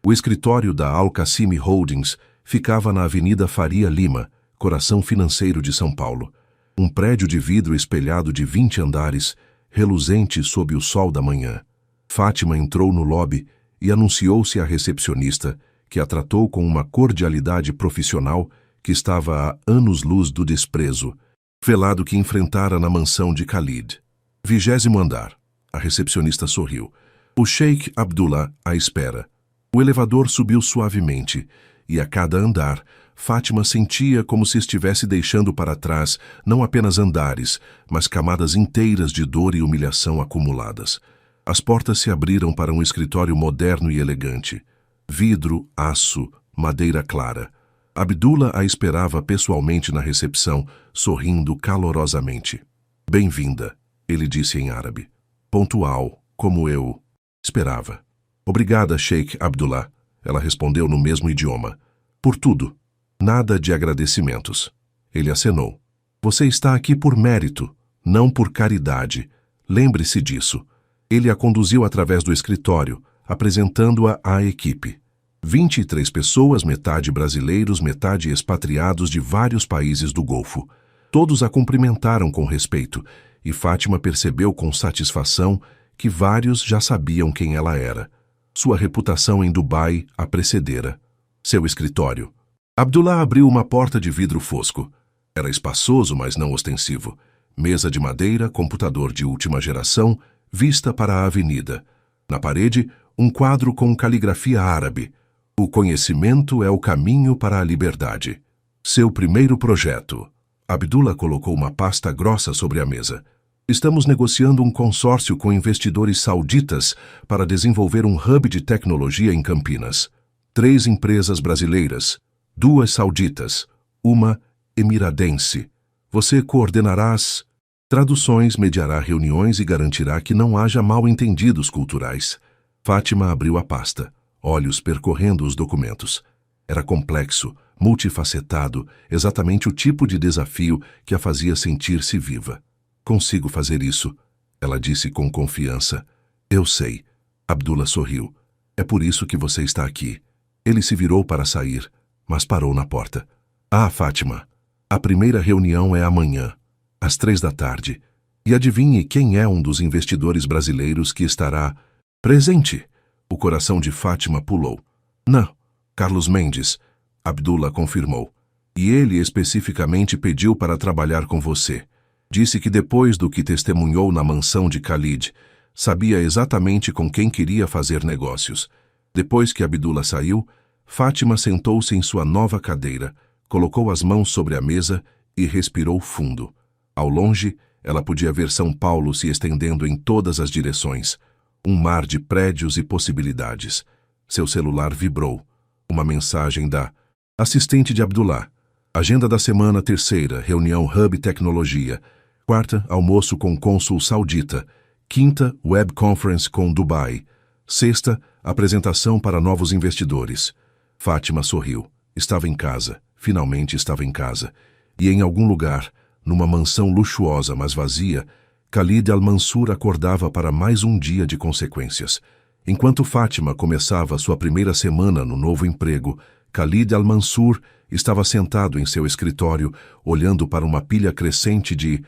O escritório da Al-Qassimi Holdings ficava na Avenida Faria Lima, coração financeiro de São Paulo. Um prédio de vidro espelhado de 20 andares, reluzente sob o sol da manhã. Fátima entrou no lobby e anunciou-se à recepcionista, que a tratou com uma cordialidade profissional que estava a anos-luz do desprezo, velado que enfrentara na mansão de Khalid. 20º andar. A recepcionista sorriu. O Sheikh Abdullah à espera. O elevador subiu suavemente, e a cada andar, Fátima sentia como se estivesse deixando para trás não apenas andares, mas camadas inteiras de dor e humilhação acumuladas. As portas se abriram para um escritório moderno e elegante. Vidro, aço, madeira clara. Abdullah a esperava pessoalmente na recepção, sorrindo calorosamente. Bem-vinda, ele disse em árabe. Pontual, como eu esperava. Obrigada, Sheikh Abdullah, ela respondeu no mesmo idioma. Por tudo. Nada de agradecimentos. Ele acenou. Você está aqui por mérito, não por caridade. Lembre-se disso. Ele a conduziu através do escritório, apresentando-a à equipe. 23 pessoas, metade brasileiros, metade expatriados de vários países do Golfo. Todos a cumprimentaram com respeito, e Fátima percebeu com satisfação que vários já sabiam quem ela era. Sua reputação em Dubai a precedera. Seu escritório. Abdullah abriu uma porta de vidro fosco. Era espaçoso, mas não ostensivo. Mesa de madeira, computador de última geração, vista para a avenida. Na parede, um quadro com caligrafia árabe. O conhecimento é o caminho para a liberdade. Seu primeiro projeto. Abdullah colocou uma pasta grossa sobre a mesa. Estamos negociando um consórcio com investidores sauditas para desenvolver um hub de tecnologia em Campinas. 3 empresas brasileiras, 2 sauditas, uma emiradense. Você coordenará as traduções, mediará reuniões e garantirá que não haja mal-entendidos culturais. Fátima abriu a pasta, olhos percorrendo os documentos. Era complexo, multifacetado, exatamente o tipo de desafio que a fazia sentir-se viva. Consigo fazer isso, ela disse com confiança. Eu sei. Abdullah sorriu. É por isso que você está aqui. Ele se virou para sair, mas parou na porta. Ah, Fátima, a primeira reunião é amanhã, às 3 da tarde. E adivinhe quem é um dos investidores brasileiros que estará presente. O coração de Fátima pulou. Não, Carlos Mendes, Abdullah confirmou. E ele especificamente pediu para trabalhar com você. Disse que depois do que testemunhou na mansão de Khalid, sabia exatamente com quem queria fazer negócios. Depois que Abdullah saiu, Fátima sentou-se em sua nova cadeira, colocou as mãos sobre a mesa e respirou fundo. Ao longe, ela podia ver São Paulo se estendendo em todas as direções. Um mar de prédios e possibilidades. Seu celular vibrou. Uma mensagem da assistente de Abdullah. Agenda da semana 3ª, reunião Hub Tecnologia. 4ª, almoço com cônsul saudita. 5ª, web conference com Dubai. 6ª, apresentação para novos investidores. Fátima sorriu. Estava em casa. Finalmente estava em casa. E em algum lugar, numa mansão luxuosa mas vazia, Khalid Al-Mansur acordava para mais um dia de consequências. Enquanto Fátima começava sua primeira semana no novo emprego, Khalid Al-Mansur estava sentado em seu escritório, olhando para uma pilha crescente de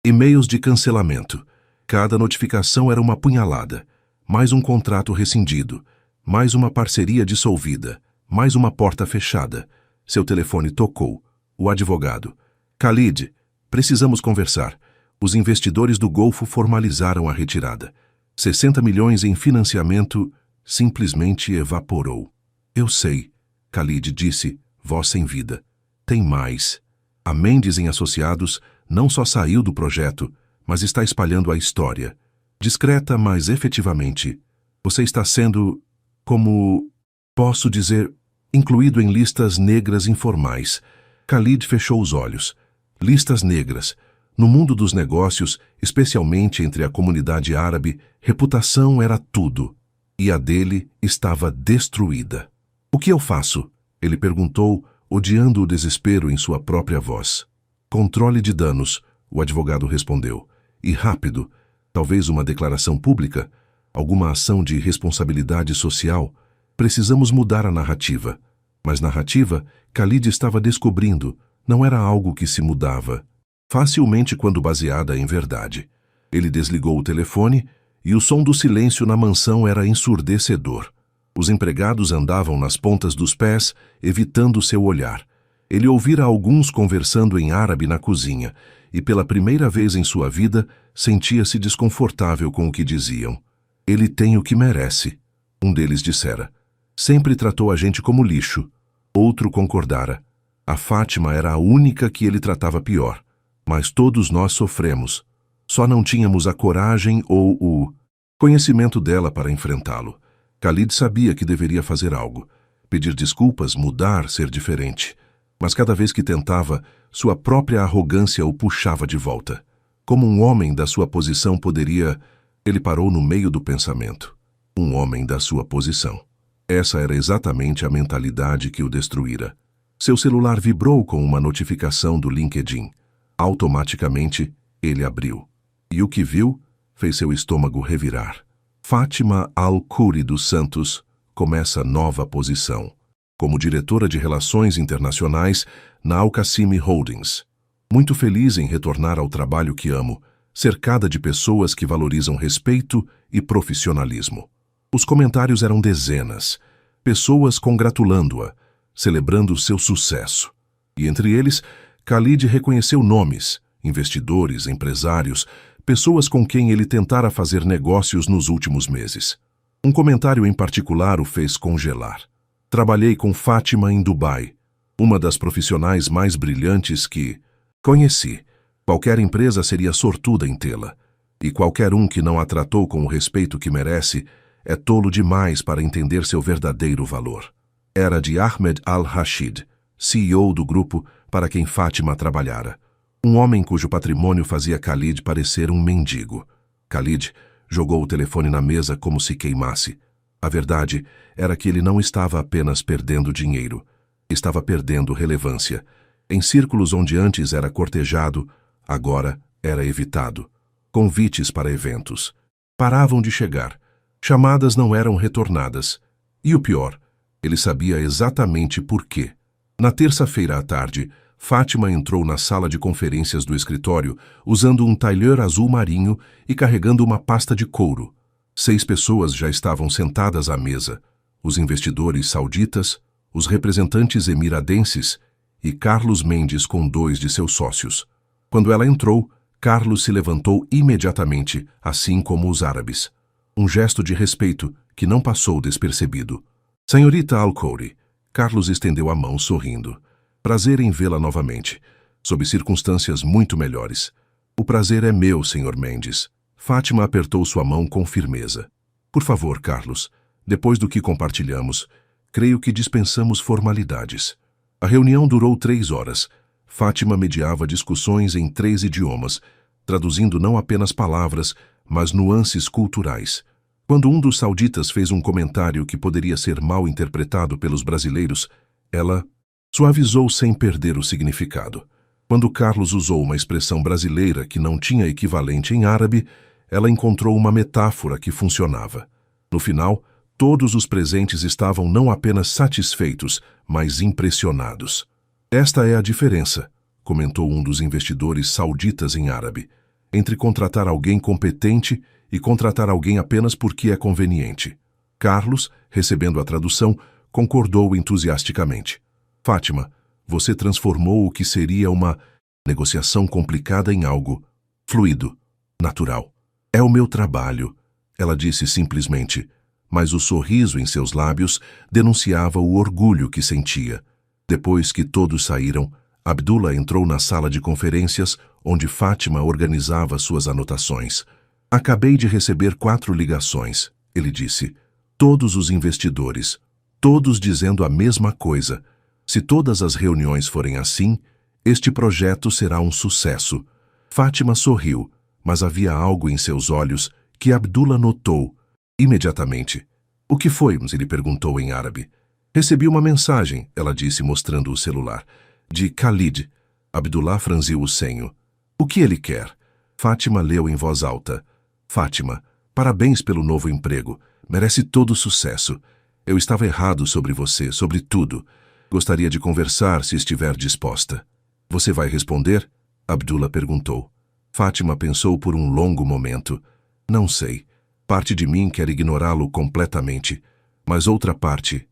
e-mails de cancelamento. Cada notificação era uma punhalada. Mais um contrato rescindido. Mais uma parceria dissolvida. Mais uma porta fechada. Seu telefone tocou. O advogado. Khalid, precisamos conversar. Os investidores do Golfo formalizaram a retirada. 60 milhões em financiamento simplesmente evaporou. Eu sei, Khalid disse, voz sem vida. Tem mais. A Mendes em Associados não só saiu do projeto, mas está espalhando a história. Discreta, mas efetivamente. Você está sendo, como posso dizer, incluído em listas negras informais. Khalid fechou os olhos. Listas negras. No mundo dos negócios, especialmente entre a comunidade árabe, reputação era tudo. E a dele estava destruída. O que eu faço? Ele perguntou, odiando o desespero em sua própria voz. Controle de danos, o advogado respondeu. E rápido. Talvez uma declaração pública? Alguma ação de responsabilidade social? Precisamos mudar a narrativa. Mas narrativa, Khalid estava descobrindo, não era algo que se mudava. Facilmente quando baseada em verdade. Ele desligou o telefone e o som do silêncio na mansão era ensurdecedor. Os empregados andavam nas pontas dos pés, evitando seu olhar. Ele ouvira alguns conversando em árabe na cozinha e, pela primeira vez em sua vida, sentia-se desconfortável com o que diziam. Ele tem o que merece, um deles dissera. Sempre tratou a gente como lixo. Outro concordara. A Fátima era a única que ele tratava pior. Mas todos nós sofremos. Só não tínhamos a coragem ou o conhecimento dela para enfrentá-lo. Khalid sabia que deveria fazer algo. Pedir desculpas, mudar, ser diferente. Mas cada vez que tentava, sua própria arrogância o puxava de volta. Como um homem da sua posição poderia... Ele parou no meio do pensamento. Um homem da sua posição. Essa era exatamente a mentalidade que o destruíra. Seu celular vibrou com uma notificação do LinkedIn. Automaticamente, ele abriu. E o que viu fez seu estômago revirar. Fátima Al-Khoury dos Santos começa nova posição, como diretora de Relações Internacionais na Al-Qasimi Holdings. Muito feliz em retornar ao trabalho que amo, cercada de pessoas que valorizam respeito e profissionalismo. Os comentários eram dezenas, pessoas congratulando-a, celebrando seu sucesso. E entre eles, Khalid reconheceu nomes, investidores, empresários, pessoas com quem ele tentara fazer negócios nos últimos meses. Um comentário em particular o fez congelar. Trabalhei com Fátima em Dubai, uma das profissionais mais brilhantes que conheci. Qualquer empresa seria sortuda em tê-la, e qualquer um que não a tratou com o respeito que merece é tolo demais para entender seu verdadeiro valor. Era de Ahmed Al-Rashid, CEO do grupo para quem Fátima trabalhara. Um homem cujo patrimônio fazia Khalid parecer um mendigo. Khalid jogou o telefone na mesa como se queimasse. A verdade era que ele não estava apenas perdendo dinheiro. Estava perdendo relevância. Em círculos onde antes era cortejado, agora era evitado. Convites para eventos paravam de chegar. Chamadas não eram retornadas. E o pior, ele sabia exatamente por quê. Na terça-feira à tarde, Fátima entrou na sala de conferências do escritório usando um tailleur azul marinho e carregando uma pasta de couro. 6 pessoas já estavam sentadas à mesa. Os investidores sauditas, os representantes emiradenses e Carlos Mendes com 2 de seus sócios. Quando ela entrou, Carlos se levantou imediatamente, assim como os árabes. Um gesto de respeito que não passou despercebido. Senhorita Al-Khoury, Carlos estendeu a mão sorrindo. Prazer em vê-la novamente, sob circunstâncias muito melhores. O prazer é meu, Sr. Mendes. Fátima apertou sua mão com firmeza. Por favor, Carlos, depois do que compartilhamos, creio que dispensamos formalidades. A reunião durou 3 horas. Fátima mediava discussões em 3 idiomas, traduzindo não apenas palavras, mas nuances culturais. Quando um dos sauditas fez um comentário que poderia ser mal interpretado pelos brasileiros, ela suavizou sem perder o significado. Quando Carlos usou uma expressão brasileira que não tinha equivalente em árabe, ela encontrou uma metáfora que funcionava. No final, todos os presentes estavam não apenas satisfeitos, mas impressionados. Esta é a diferença, comentou um dos investidores sauditas em árabe, entre contratar alguém competente e contratar alguém apenas porque é conveniente. Carlos, recebendo a tradução, concordou entusiasticamente. Fátima, você transformou o que seria uma negociação complicada em algo fluido, natural. É o meu trabalho, ela disse simplesmente, mas o sorriso em seus lábios denunciava o orgulho que sentia. Depois que todos saíram, Abdullah entrou na sala de conferências onde Fátima organizava suas anotações. Acabei de receber 4 ligações, ele disse. Todos os investidores, todos dizendo a mesma coisa. Se todas as reuniões forem assim, este projeto será um sucesso. Fátima sorriu, mas havia algo em seus olhos que Abdullah notou imediatamente. O que foi? Ele perguntou em árabe. Recebi uma mensagem, ela disse mostrando o celular, de Khalid. Abdullah franziu o senho. O que ele quer? Fátima leu em voz alta. Fátima, parabéns pelo novo emprego. Merece todo o sucesso. Eu estava errado sobre você, sobre tudo. Gostaria de conversar se estiver disposta. Você vai responder? Abdullah perguntou. Fátima pensou por um longo momento. Não sei. Parte de mim quer ignorá-lo completamente. Mas outra parte,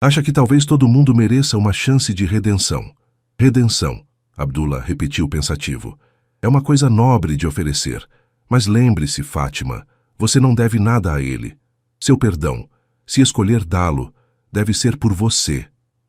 acha que talvez todo mundo mereça uma chance de redenção. Redenção, Abdullah repetiu pensativo. É uma coisa nobre de oferecer. Mas lembre-se, Fátima, você não deve nada a ele. Seu perdão, se escolher dá-lo, deve ser por você,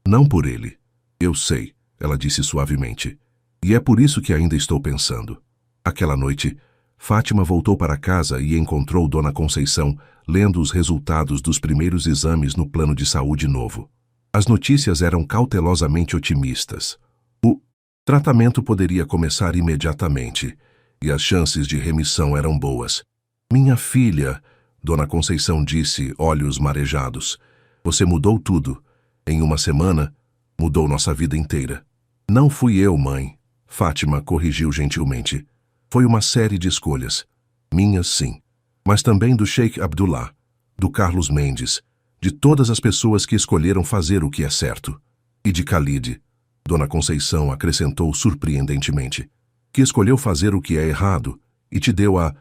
não por ele. Eu sei, ela disse suavemente. E é por isso que ainda estou pensando. Aquela noite, Fátima voltou para casa e encontrou Dona Conceição lendo os resultados dos primeiros exames no plano de saúde novo. As notícias eram cautelosamente otimistas. O tratamento poderia começar imediatamente, e as chances de remissão eram boas. Minha filha, Dona Conceição disse, olhos marejados, você mudou tudo. Em uma semana, mudou nossa vida inteira. Não fui eu, mãe, Fátima corrigiu gentilmente. Foi uma série de escolhas. Minhas, sim. Mas também do Sheikh Abdullah, do Carlos Mendes, de todas as pessoas que escolheram fazer o que é certo. E de Khalid, Dona Conceição acrescentou surpreendentemente, que escolheu fazer o que é errado e te deu a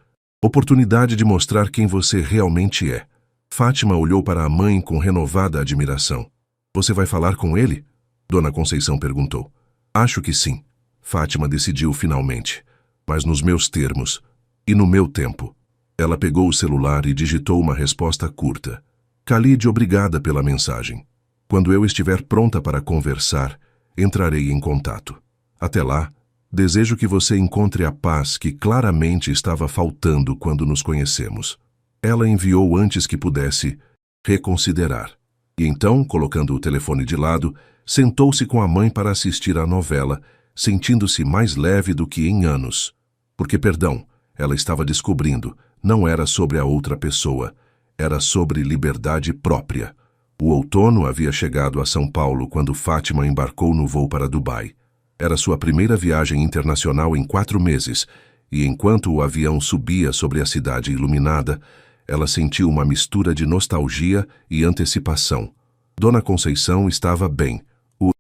oportunidade de mostrar quem você realmente é. Fátima olhou para a mãe com renovada admiração. Você vai falar com ele? Dona Conceição perguntou. Acho que sim. Fátima decidiu finalmente, mas nos meus termos e no meu tempo. Ela pegou o celular e digitou uma resposta curta. Khalid, obrigada pela mensagem. Quando eu estiver pronta para conversar, entrarei em contato. Até lá, desejo que você encontre a paz que claramente estava faltando quando nos conhecemos. Ela enviou antes que pudesse reconsiderar. E então, colocando o telefone de lado, sentou-se com a mãe para assistir à novela, sentindo-se mais leve do que em anos. Porque, perdão, ela estava descobrindo, não era sobre a outra pessoa, era sobre liberdade própria. O outono havia chegado a São Paulo quando Fátima embarcou no voo para Dubai. Era sua primeira viagem internacional em 4 meses, e enquanto o avião subia sobre a cidade iluminada, ela sentiu uma mistura de nostalgia e antecipação. Dona Conceição estava bem. O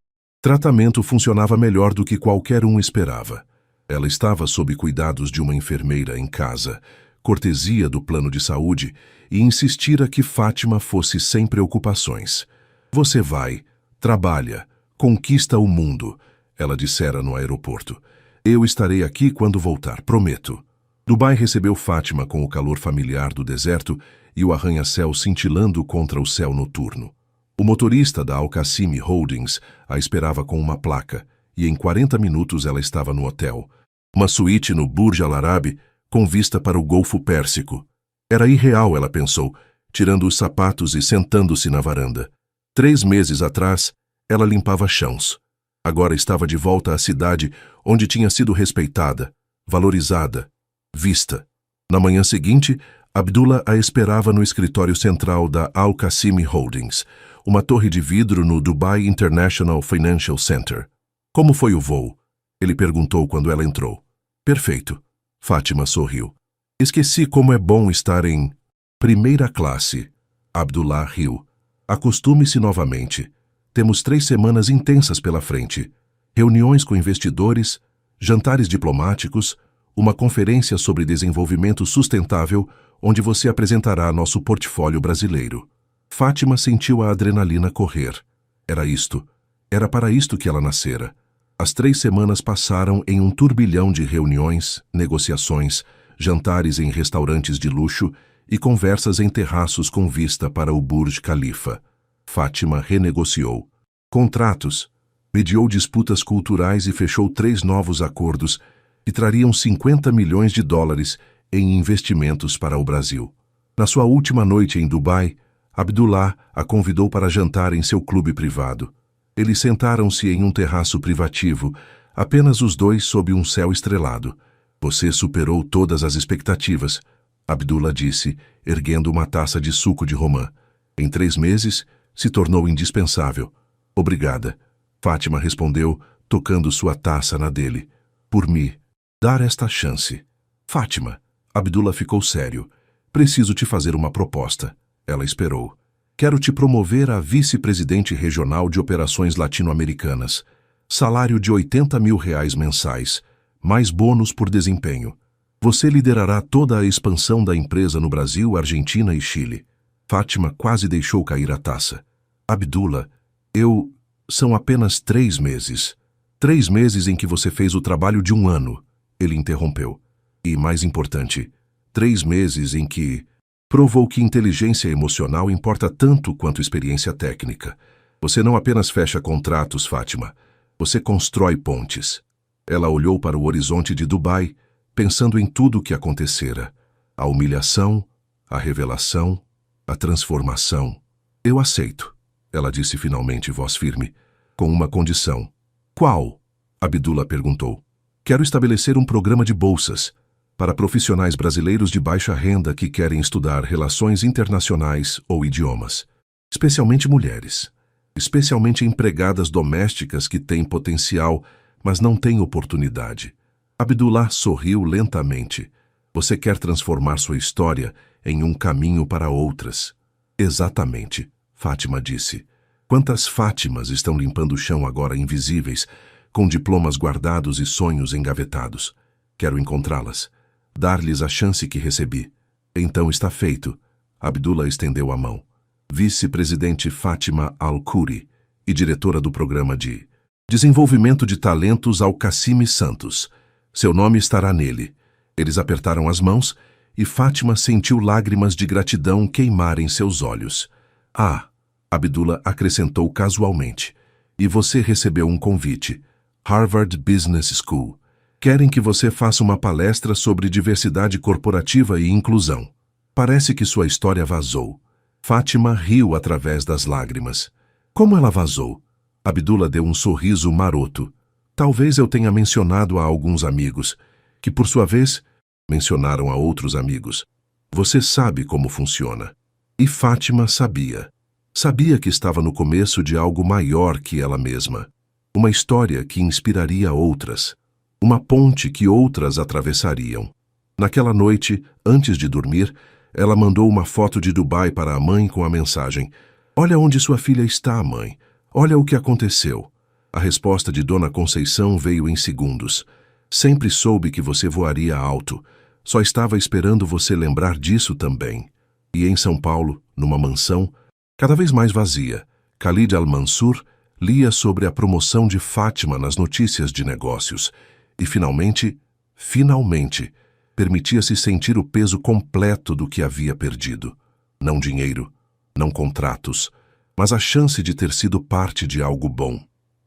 tratamento funcionava melhor do que qualquer um esperava. Ela estava sob cuidados de uma enfermeira em casa, cortesia do plano de saúde, e insistira que Fátima fosse sem preocupações. Você vai, trabalha, conquista o mundo, ela dissera no aeroporto. Eu estarei aqui quando voltar, prometo. Dubai recebeu Fátima com o calor familiar do deserto e o arranha-céu cintilando contra o céu noturno. O motorista da Al-Qasim Holdings a esperava com uma placa, e em 40 minutos ela estava no hotel. Uma suíte no Burj Al Arab, com vista para o Golfo Pérsico. Era irreal, ela pensou, tirando os sapatos e sentando-se na varanda. 3 meses atrás, ela limpava chãos. Agora estava de volta à cidade onde tinha sido respeitada, valorizada, vista. Na manhã seguinte, Abdullah a esperava no escritório central da Al-Qasim Holdings, uma torre de vidro no Dubai International Financial Center. Como foi o voo? Ele perguntou quando ela entrou. Perfeito. Fátima sorriu. Esqueci como é bom estar em primeira classe. Abdullah riu. Acostume-se novamente. Temos 3 semanas intensas pela frente. Reuniões com investidores, jantares diplomáticos, uma conferência sobre desenvolvimento sustentável, onde você apresentará nosso portfólio brasileiro. Fátima sentiu a adrenalina correr. Era para isto que ela nascera. As 3 semanas passaram em um turbilhão de reuniões, negociações, jantares em restaurantes de luxo e conversas em terraços com vista para o Burj Khalifa. Fátima renegociou contratos, mediou disputas culturais e fechou 3 novos acordos que trariam 50 milhões de dólares em investimentos para o Brasil. Na sua última noite em Dubai, Abdullah a convidou para jantar em seu clube privado. Eles sentaram-se em um terraço privativo, apenas os dois sob um céu estrelado. Você superou todas as expectativas, Abdullah disse, erguendo uma taça de suco de romã. Em 3 meses, se tornou indispensável. Obrigada, Fátima respondeu, tocando sua taça na dele. Por me dar esta chance. Fátima, Abdullah ficou sério. Preciso te fazer uma proposta. Ela esperou. Quero te promover a vice-presidente regional de operações latino-americanas. Salário de R$80 mil mensais, mais bônus por desempenho. Você liderará toda a expansão da empresa no Brasil, Argentina e Chile. Fátima quase deixou cair a taça. Abdullah, são apenas 3 meses. 3 meses em que você fez o trabalho de 1 ano. Ele interrompeu. E, mais importante, 3 meses em que provou que inteligência emocional importa tanto quanto experiência técnica. Você não apenas fecha contratos, Fátima. Você constrói pontes. Ela olhou para o horizonte de Dubai, pensando em tudo o que acontecera. A humilhação, a revelação, a transformação. Eu aceito. ela disse finalmente, voz firme, com uma condição. Qual? Abdullah perguntou. Quero estabelecer um programa de bolsas para profissionais brasileiros de baixa renda que querem estudar relações internacionais ou idiomas, especialmente mulheres, especialmente empregadas domésticas que têm potencial, mas não têm oportunidade. Abdullah sorriu lentamente. Você quer transformar sua história em um caminho para outras. Exatamente, Fátima disse. Quantas Fátimas estão limpando o chão agora invisíveis, com diplomas guardados e sonhos engavetados? Quero encontrá-las. Dar-lhes a chance que recebi. Então está feito. Abdullah estendeu a mão. Vice-presidente Fátima Al-Khoury e diretora do programa de Desenvolvimento de Talentos Al-Qassimi Santos. Seu nome estará nele. Eles apertaram as mãos e Fátima sentiu lágrimas de gratidão queimarem seus olhos. Ah, Abdullah acrescentou casualmente. E você recebeu um convite. Harvard Business School. Querem que você faça uma palestra sobre diversidade corporativa e inclusão. Parece que sua história vazou. Fátima riu através das lágrimas. Como ela vazou? Abdullah deu um sorriso maroto. Talvez eu tenha mencionado a alguns amigos, que por sua vez mencionaram a outros amigos. Você sabe como funciona. E Fátima sabia. Sabia que estava no começo de algo maior que ela mesma. Uma história que inspiraria outras. Uma ponte que outras atravessariam. Naquela noite, antes de dormir, ela mandou uma foto de Dubai para a mãe com a mensagem: Olha onde sua filha está, mãe. Olha o que aconteceu. A resposta de Dona Conceição veio em segundos. Sempre soube que você voaria alto. Só estava esperando você lembrar disso também. E em São Paulo, numa mansão, cada vez mais vazia, Khalid Al-Mansur lia sobre a promoção de Fátima nas notícias de negócios. E finalmente, permitia-se sentir o peso completo do que havia perdido. Não dinheiro, não contratos, mas a chance de ter sido parte de algo bom.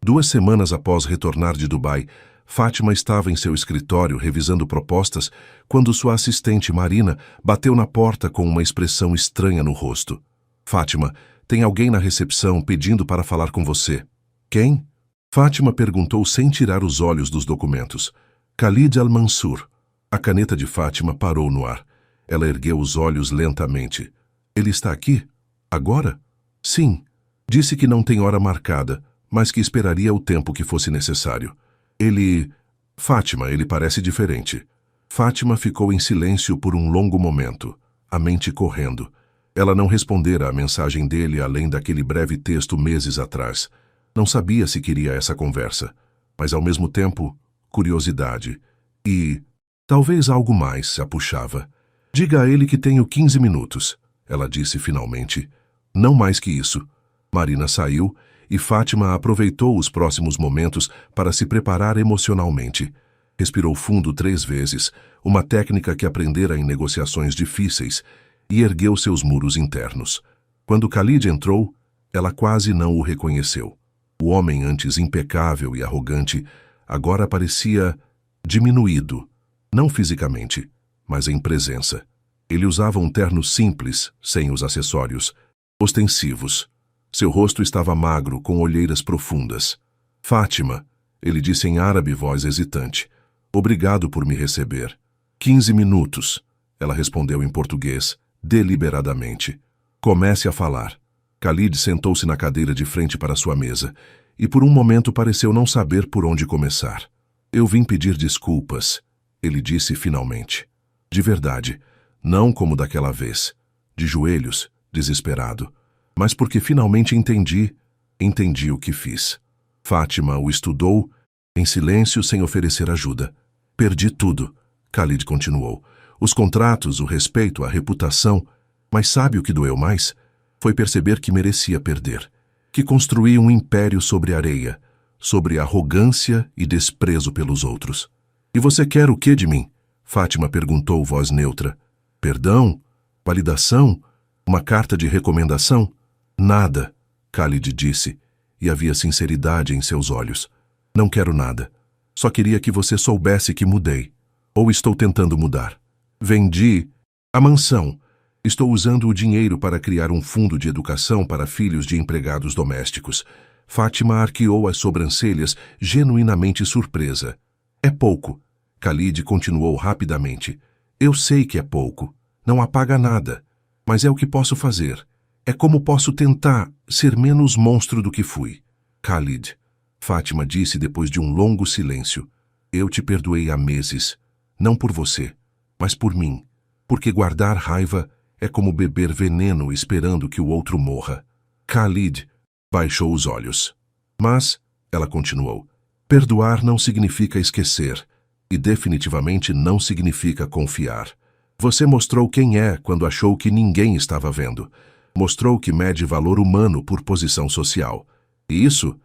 2 semanas após retornar de Dubai, Fátima estava em seu escritório revisando propostas quando sua assistente Marina bateu na porta com uma expressão estranha no rosto. Fátima, tem alguém na recepção pedindo para falar com você. Quem? Fátima perguntou sem tirar os olhos dos documentos. Khalid Al-Mansur. A caneta de Fátima parou no ar. Ela ergueu os olhos lentamente. Ele está aqui? Agora? Sim. Disse que não tem hora marcada, mas que esperaria o tempo que fosse necessário. Ele... Fátima, ele parece diferente. Fátima ficou em silêncio por um longo momento, a mente correndo. Ela não respondera à mensagem dele além daquele breve texto meses atrás. Não sabia se queria essa conversa, mas ao mesmo tempo, curiosidade. E talvez algo mais a puxava. Diga a ele que tenho 15 minutos, ela disse finalmente. Não mais que isso. Marina saiu e Fátima aproveitou os próximos momentos para se preparar emocionalmente. Respirou fundo 3 vezes, uma técnica que aprendera em negociações difíceis, e ergueu seus muros internos. Quando Khalid entrou, ela quase não o reconheceu. O homem, antes impecável e arrogante, agora parecia diminuído, não fisicamente, mas em presença. Ele usava um terno simples, sem os acessórios, ostensivos. Seu rosto estava magro, com olheiras profundas. Fátima, ele disse em árabe, voz hesitante. Obrigado por me receber. 15 minutos, ela respondeu em português, deliberadamente. Comece a falar. Khalid sentou-se na cadeira de frente para sua mesa, e por um momento pareceu não saber por onde começar. Eu vim pedir desculpas, ele disse finalmente. De verdade, não como daquela vez, de joelhos, desesperado, mas porque finalmente entendi o que fiz. Fátima o estudou, em silêncio, sem oferecer ajuda. Perdi tudo, Khalid continuou. Os contratos, o respeito, a reputação. Mas sabe o que doeu mais? Foi perceber que merecia perder. Que construí um império sobre areia, sobre arrogância e desprezo pelos outros. E você quer o que de mim? Fátima perguntou, voz neutra. Perdão? Validação? Uma carta de recomendação? Nada, Khalid disse, e havia sinceridade em seus olhos. Não quero nada. Só queria que você soubesse que mudei. Ou estou tentando mudar. Vendi a mansão. Estou usando o dinheiro para criar um fundo de educação para filhos de empregados domésticos. Fátima arqueou as sobrancelhas, genuinamente surpresa. É pouco. Khalid continuou rapidamente. Eu sei que é pouco. Não apaga nada. Mas é o que posso fazer. É como posso tentar ser menos monstro do que fui. Khalid, Fátima disse depois de um longo silêncio. Eu te perdoei há meses. Não por você, mas por mim. Porque guardar raiva é como beber veneno esperando que o outro morra. Khalid baixou os olhos. Mas, ela continuou, perdoar não significa esquecer, e definitivamente não significa confiar. Você mostrou quem é quando achou que ninguém estava vendo. Mostrou que mede valor humano por posição social. E isso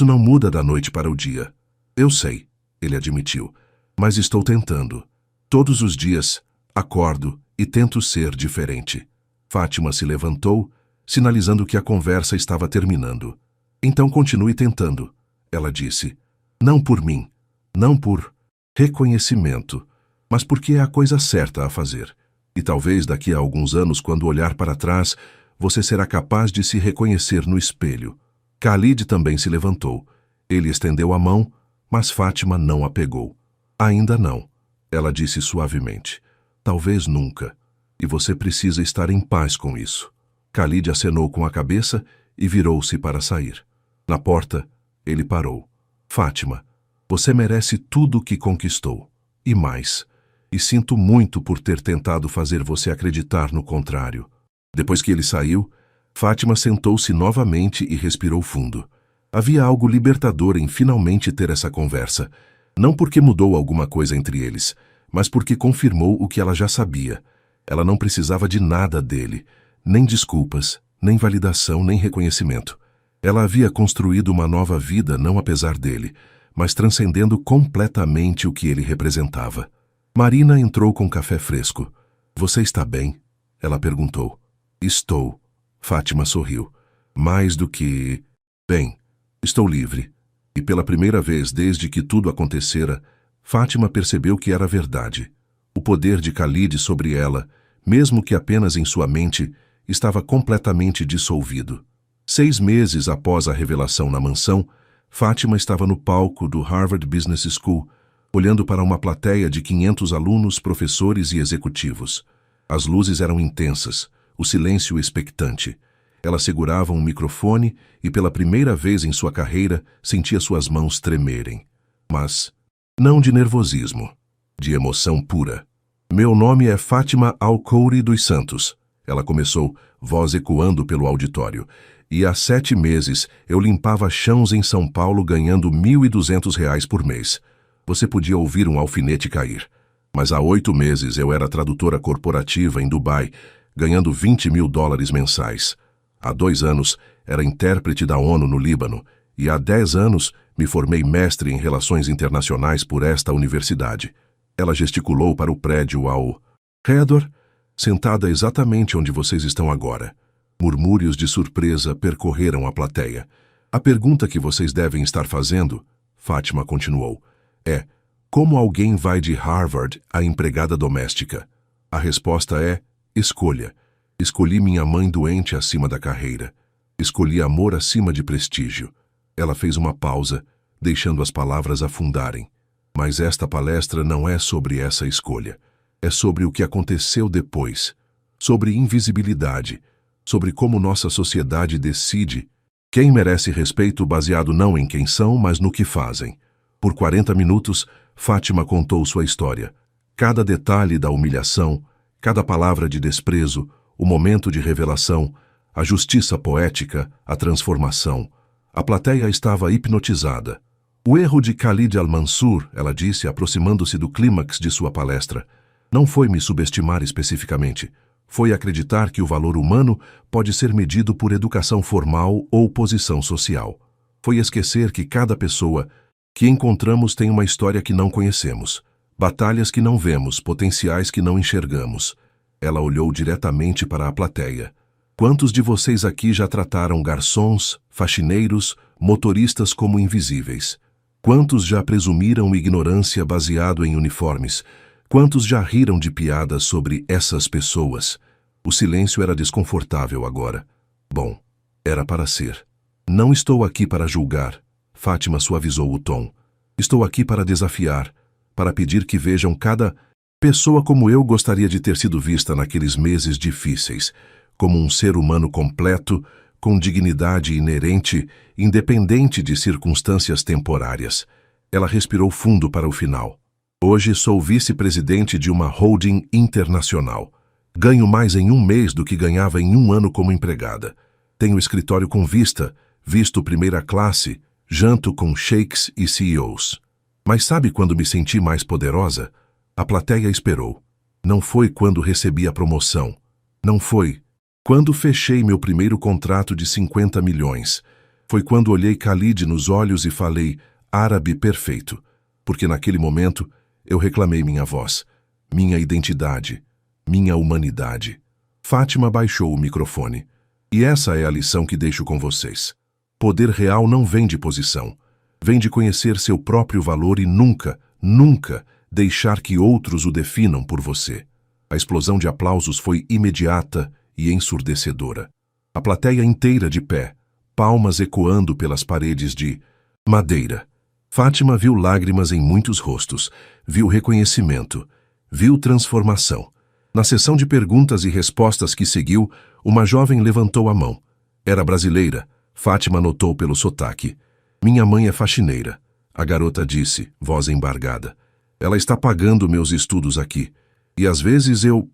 não muda da noite para o dia. Eu sei, ele admitiu, mas estou tentando. Todos os dias, acordo e tento ser diferente. Fátima se levantou, sinalizando que a conversa estava terminando. Então continue tentando, ela disse. Não por mim, não por reconhecimento, mas porque é a coisa certa a fazer. E talvez daqui a alguns anos, quando olhar para trás, você será capaz de se reconhecer no espelho. Khalid também se levantou. Ele estendeu a mão, mas Fátima não a pegou. Ainda não, ela disse suavemente. Talvez nunca. E você precisa estar em paz com isso. Khalid acenou com a cabeça e virou-se para sair. Na porta, ele parou. Fátima, você merece tudo o que conquistou. E mais. E sinto muito por ter tentado fazer você acreditar no contrário. Depois que ele saiu, Fátima sentou-se novamente e respirou fundo. Havia algo libertador em finalmente ter essa conversa. Não porque mudou alguma coisa entre eles, mas porque confirmou o que ela já sabia. Ela não precisava de nada dele, nem desculpas, nem validação, nem reconhecimento. Ela havia construído uma nova vida não apesar dele, mas transcendendo completamente o que ele representava. Marina entrou com café fresco. Você está bem? Ela perguntou. Estou. Fátima sorriu. Mais do que... Bem, estou livre. E pela primeira vez desde que tudo acontecera, Fátima percebeu que era verdade. O poder de Khalid sobre ela, mesmo que apenas em sua mente, estava completamente dissolvido. 6 meses após a revelação na mansão, Fátima estava no palco do Harvard Business School, olhando para uma plateia de 500 alunos, professores e executivos. As luzes eram intensas, o silêncio expectante. Ela segurava um microfone e, pela primeira vez em sua carreira, sentia suas mãos tremerem. Mas não de nervosismo, de emoção pura. Meu nome é Fátima Alcouri dos Santos. Ela começou, voz ecoando pelo auditório. E há 7 meses eu limpava chãos em São Paulo ganhando R$ 1.200 por mês. Você podia ouvir um alfinete cair. Mas há 8 meses eu era tradutora corporativa em Dubai, ganhando $20 mil mensais. Há 2 anos era intérprete da ONU no Líbano. E há 10 anos me formei mestre em Relações Internacionais por esta universidade. Ela gesticulou para o prédio ao redor, sentada exatamente onde vocês estão agora. Murmúrios de surpresa percorreram a plateia. A pergunta que vocês devem estar fazendo, Fátima continuou, é: como alguém vai de Harvard a empregada doméstica? A resposta é: escolha. Escolhi minha mãe doente acima da carreira. Escolhi amor acima de prestígio. Ela fez uma pausa, deixando as palavras afundarem. Mas esta palestra não é sobre essa escolha. É sobre o que aconteceu depois. Sobre invisibilidade. Sobre como nossa sociedade decide quem merece respeito baseado não em quem são, mas no que fazem. Por 40 minutos, Fátima contou sua história. Cada detalhe da humilhação, cada palavra de desprezo, o momento de revelação, a justiça poética, a transformação. A plateia estava hipnotizada. O erro de Khalid Al-Mansur, ela disse, aproximando-se do clímax de sua palestra, não foi me subestimar especificamente. Foi acreditar que o valor humano pode ser medido por educação formal ou posição social. Foi esquecer que cada pessoa que encontramos tem uma história que não conhecemos, batalhas que não vemos, potenciais que não enxergamos. Ela olhou diretamente para a plateia. Quantos de vocês aqui já trataram garçons, faxineiros, motoristas como invisíveis? Quantos já presumiram ignorância baseado em uniformes? Quantos já riram de piadas sobre essas pessoas? O silêncio era desconfortável agora. Bom, era para ser. Não estou aqui para julgar, Fátima suavizou o tom. Estou aqui para desafiar, para pedir que vejam cada pessoa como eu gostaria de ter sido vista naqueles meses difíceis, como um ser humano completo, com dignidade inerente, independente de circunstâncias temporárias. Ela respirou fundo para o final. Hoje sou vice-presidente de uma holding internacional. Ganho mais em um mês do que ganhava em um ano como empregada. Tenho escritório com vista, visto primeira classe, janto com sheiks e CEOs. Mas sabe quando me senti mais poderosa? A plateia esperou. Não foi quando recebi a promoção. Não foi quando fechei meu primeiro contrato de 50 milhões. Foi quando olhei Khalid nos olhos e falei, árabe perfeito. Porque naquele momento eu reclamei minha voz, minha identidade, minha humanidade. Fátima baixou o microfone. E essa é a lição que deixo com vocês. Poder real não vem de posição. Vem de conhecer seu próprio valor e nunca, nunca deixar que outros o definam por você. A explosão de aplausos foi imediata e ensurdecedora. A plateia inteira de pé, palmas ecoando pelas paredes de madeira. Fátima viu lágrimas em muitos rostos, viu reconhecimento, viu transformação. Na sessão de perguntas e respostas que seguiu, uma jovem levantou a mão. Era brasileira, Fátima notou pelo sotaque. Minha mãe é faxineira, a garota disse, voz embargada. Ela está pagando meus estudos aqui. E às vezes eu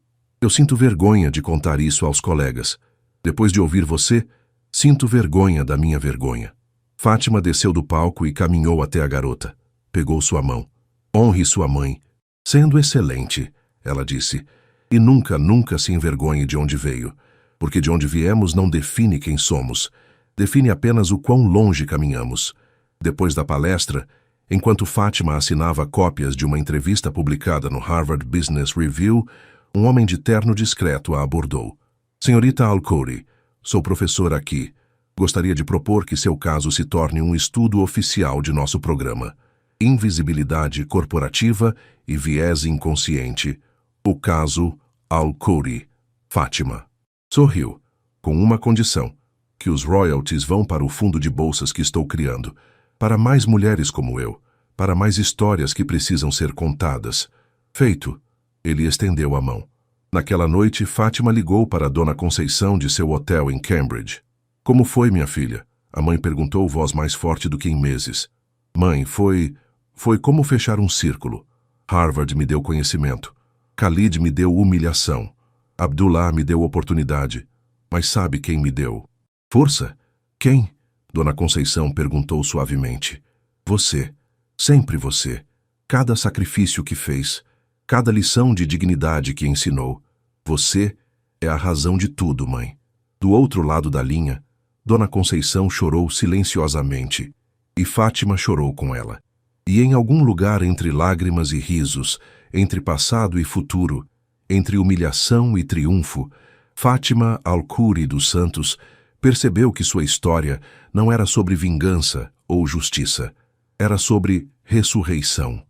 sinto vergonha de contar isso aos colegas. Depois de ouvir você, sinto vergonha da minha vergonha. Fátima desceu do palco e caminhou até a garota. Pegou sua mão. Honre sua mãe. Sendo excelente, ela disse. E nunca, nunca se envergonhe de onde veio. Porque de onde viemos não define quem somos. Define apenas o quão longe caminhamos. Depois da palestra, enquanto Fátima assinava cópias de uma entrevista publicada no Harvard Business Review, um homem de terno discreto a abordou. Senhorita Al-Khoury, sou professor aqui. Gostaria de propor que seu caso se torne um estudo oficial de nosso programa. Invisibilidade corporativa e viés inconsciente. O caso Al-Khoury. Fátima. Sorriu, com uma condição. Que os royalties vão para o fundo de bolsas que estou criando. Para mais mulheres como eu. Para mais histórias que precisam ser contadas. Feito. Ele estendeu a mão. Naquela noite, Fátima ligou para a Dona Conceição de seu hotel em Cambridge. Como foi, minha filha? A mãe perguntou, voz mais forte do que em meses. Mãe, foi como fechar um círculo. Harvard me deu conhecimento. Khalid me deu humilhação. Abdullah me deu oportunidade. Mas sabe quem me deu? Força? Quem? Dona Conceição perguntou suavemente. Você. Sempre você. Cada sacrifício que fez. Cada lição de dignidade que ensinou. Você é a razão de tudo, mãe. Do outro lado da linha, Dona Conceição chorou silenciosamente. E Fátima chorou com ela. E em algum lugar entre lágrimas e risos, entre passado e futuro, entre humilhação e triunfo, Fátima Al-Khoury dos Santos percebeu que sua história não era sobre vingança ou justiça. Era sobre ressurreição.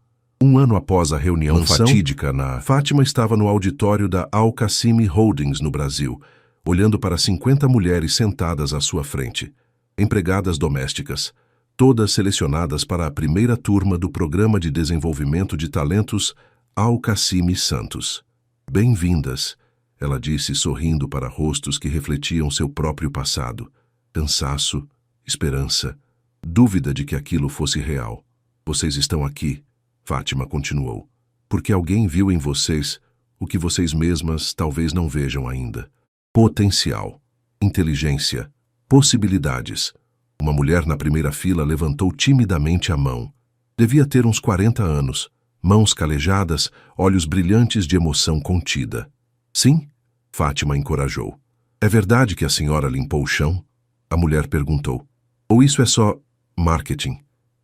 Um ano após a reunião fatídica Fátima estava no auditório da Al-Qasimi Holdings no Brasil, olhando para 50 mulheres sentadas à sua frente. Empregadas domésticas, todas selecionadas para a primeira turma do Programa de Desenvolvimento de Talentos Al-Qasimi Santos. Bem-vindas, ela disse sorrindo para rostos que refletiam seu próprio passado. Cansaço, esperança, dúvida de que aquilo fosse real. Vocês estão aqui, Fátima continuou, porque alguém viu em vocês o que vocês mesmas talvez não vejam ainda. Potencial, inteligência, possibilidades. Uma mulher na primeira fila levantou timidamente a mão. Devia ter uns 40 anos, mãos calejadas, olhos brilhantes de emoção contida. Sim? Fátima encorajou. É verdade que a senhora limpou o chão? A mulher perguntou. Ou isso é só marketing?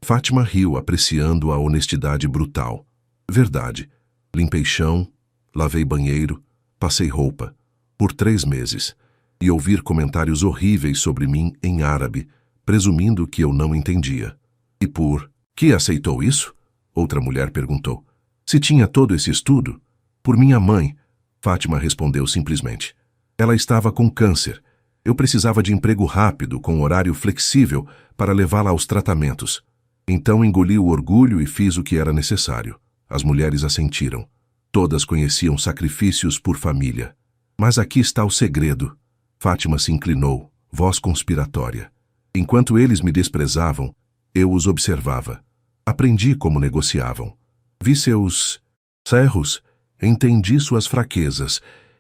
Fátima riu, apreciando a honestidade brutal. Verdade. Limpei chão, lavei banheiro, passei roupa. Por 3 meses. E ouvir comentários horríveis sobre mim em árabe, presumindo que eu não entendia. E por que aceitou isso? Outra mulher perguntou. Se tinha todo esse estudo? Por minha mãe, Fátima respondeu simplesmente. Ela estava com câncer. Eu precisava de emprego rápido, com horário flexível, para levá-la aos tratamentos. Então engoli o orgulho e fiz o que era necessário. As mulheres assentiram. Todas conheciam sacrifícios por família. Mas aqui está o segredo. Fátima se inclinou, voz conspiratória. Enquanto eles me desprezavam, eu os observava. Aprendi como negociavam. Vi seus erros, entendi suas fraquezas,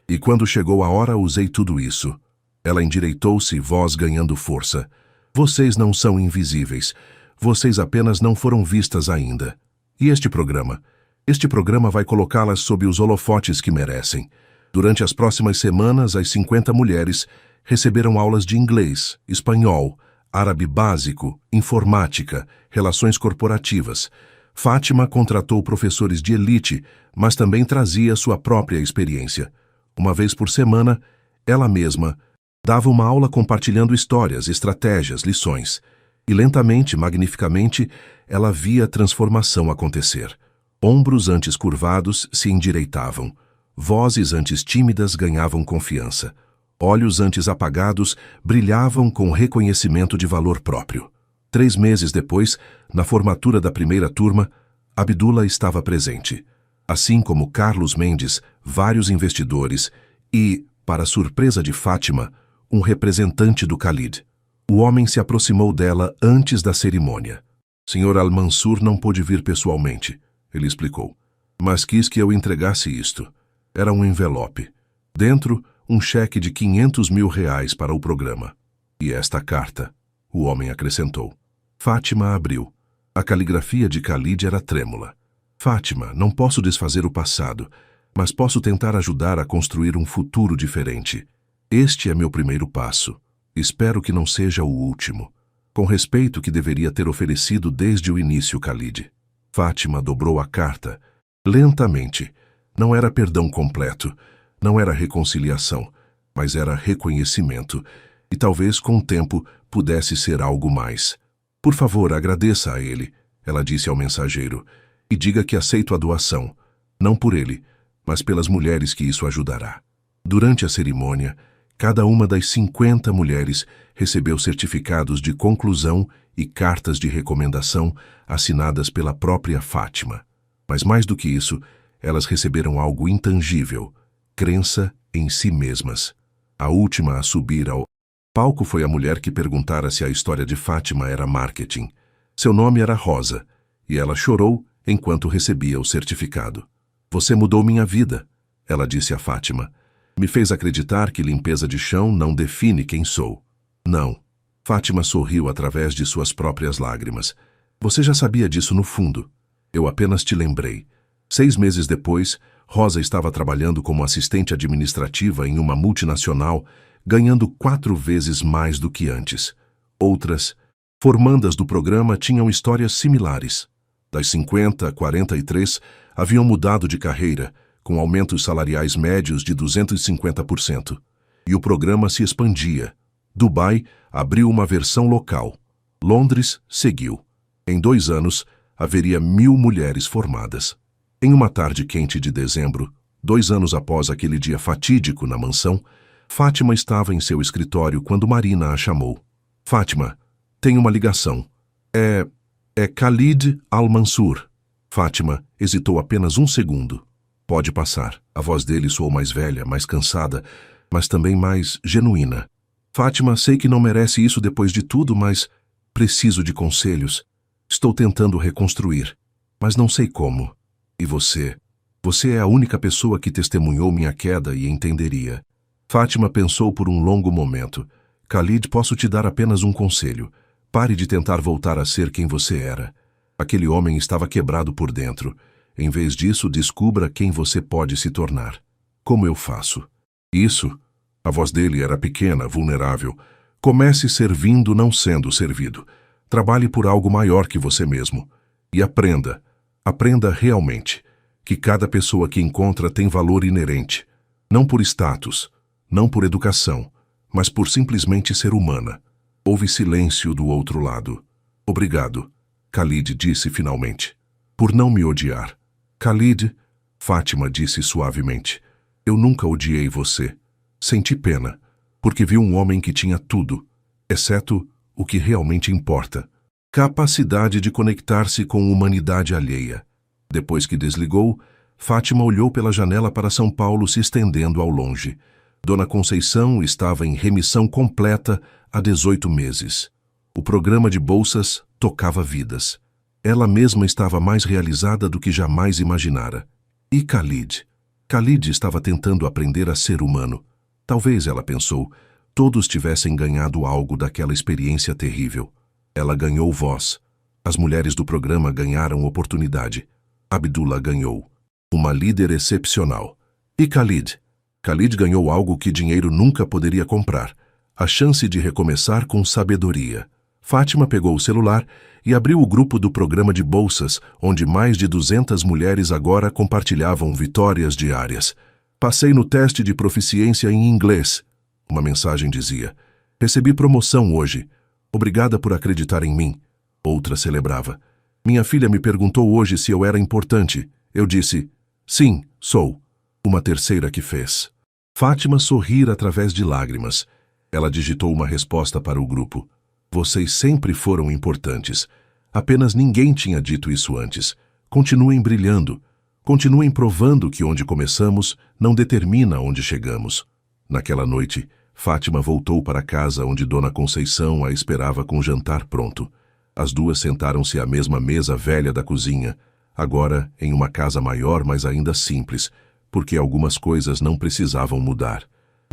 e quando chegou a hora usei tudo isso. Ela endireitou-se, voz ganhando força. Vocês não são invisíveis. Vocês apenas não foram vistas ainda. E este programa? Este programa vai colocá-las sob os holofotes que merecem. Durante as próximas semanas, as 50 mulheres receberam aulas de inglês, espanhol, árabe básico, informática, relações corporativas. Fátima contratou professores de elite, mas também trazia sua própria experiência. Uma vez por semana, ela mesma dava uma aula compartilhando histórias, estratégias, lições. E lentamente, magnificamente, ela via a transformação acontecer. Ombros antes curvados se endireitavam. Vozes antes tímidas ganhavam confiança. Olhos antes apagados brilhavam com reconhecimento de valor próprio. 3 meses depois, na formatura da primeira turma, Abdullah estava presente. Assim como Carlos Mendes, vários investidores e, para surpresa de Fátima, um representante do Khalid. O homem se aproximou dela antes da cerimônia. Sr. Al-Mansur não pôde vir pessoalmente, ele explicou, mas quis que eu entregasse isto. Era um envelope. Dentro, um cheque de R$ 500.000 para o programa. E esta carta, o homem acrescentou. Fátima abriu. A caligrafia de Khalid era trêmula. Fátima, não posso desfazer o passado, mas posso tentar ajudar a construir um futuro diferente. Este é meu primeiro passo. Espero que não seja o último. Com respeito que deveria ter oferecido desde o início, Khalid. Fátima dobrou a carta. Lentamente. Não era perdão completo. Não era reconciliação. Mas era reconhecimento. E talvez, com o tempo, pudesse ser algo mais. Por favor, agradeça a ele, ela disse ao mensageiro, e diga que aceito a doação. Não por ele, mas pelas mulheres que isso ajudará. Durante a cerimônia, cada uma das 50 mulheres recebeu certificados de conclusão e cartas de recomendação assinadas pela própria Fátima. Mas mais do que isso, elas receberam algo intangível, crença em si mesmas. A última a subir ao palco foi a mulher que perguntara se a história de Fátima era marketing. Seu nome era Rosa, e ela chorou enquanto recebia o certificado. Você mudou minha vida, ela disse a Fátima. Me fez acreditar que limpeza de chão não define quem sou. Não. Fátima sorriu através de suas próprias lágrimas. Você já sabia disso no fundo. Eu apenas te lembrei. 6 meses depois, Rosa estava trabalhando como assistente administrativa em uma multinacional, ganhando 4 vezes mais do que antes. Outras, formandas do programa, tinham histórias similares. Das 50 a 43, haviam mudado de carreira, com aumentos salariais médios de 250%. E o programa se expandia. Dubai abriu uma versão local. Londres seguiu. Em 2 anos, haveria 1.000 mulheres formadas. Em uma tarde quente de dezembro, 2 anos após aquele dia fatídico na mansão, Fátima estava em seu escritório quando Marina a chamou. Fátima, tem uma ligação. É Khalid Al-Mansur. Fátima hesitou apenas 1 segundo. Pode passar. A voz dele soou mais velha, mais cansada, mas também mais genuína. Fátima, sei que não merece isso depois de tudo, mas preciso de conselhos. Estou tentando reconstruir, mas não sei como. E você? Você é a única pessoa que testemunhou minha queda e entenderia. Fátima pensou por um longo momento. Khalid, posso te dar apenas um conselho. Pare de tentar voltar a ser quem você era. Aquele homem estava quebrado por dentro. Em vez disso, descubra quem você pode se tornar. Como eu faço? Isso. A voz dele era pequena, vulnerável. Comece servindo, não sendo servido. Trabalhe por algo maior que você mesmo. E aprenda. Aprenda realmente. Que cada pessoa que encontra tem valor inerente. Não por status, não por educação, mas por simplesmente ser humana. Houve silêncio do outro lado. Obrigado, Khalid disse finalmente. Por não me odiar. Khalid, Fátima disse suavemente. Eu nunca odiei você. Senti pena, porque vi um homem que tinha tudo, exceto o que realmente importa: capacidade de conectar-se com humanidade alheia. Depois que desligou, Fátima olhou pela janela para São Paulo se estendendo ao longe. Dona Conceição estava em remissão completa há 18 meses. O programa de bolsas tocava vidas. Ela mesma estava mais realizada do que jamais imaginara. E Khalid? Khalid estava tentando aprender a ser humano. Talvez, ela pensou, todos tivessem ganhado algo daquela experiência terrível. Ela ganhou voz. As mulheres do programa ganharam oportunidade. Abdullah ganhou. Uma líder excepcional. E Khalid? Khalid ganhou algo que dinheiro nunca poderia comprar: a chance de recomeçar com sabedoria. Fátima pegou o celular e abriu o grupo do programa de bolsas, onde mais de 200 mulheres agora compartilhavam vitórias diárias. Passei no teste de proficiência em inglês. Uma mensagem dizia: recebi promoção hoje. Obrigada por acreditar em mim. Outra celebrava: minha filha me perguntou hoje se eu era importante. Eu disse: sim, sou. Uma terceira que fez. Fátima sorrira através de lágrimas. Ela digitou uma resposta para o grupo: vocês sempre foram importantes. Apenas ninguém tinha dito isso antes. Continuem brilhando. Continuem provando que onde começamos não determina onde chegamos. Naquela noite, Fátima voltou para casa onde Dona Conceição a esperava com o jantar pronto. As duas sentaram-se à mesma mesa velha da cozinha, agora em uma casa maior, mas ainda simples, porque algumas coisas não precisavam mudar.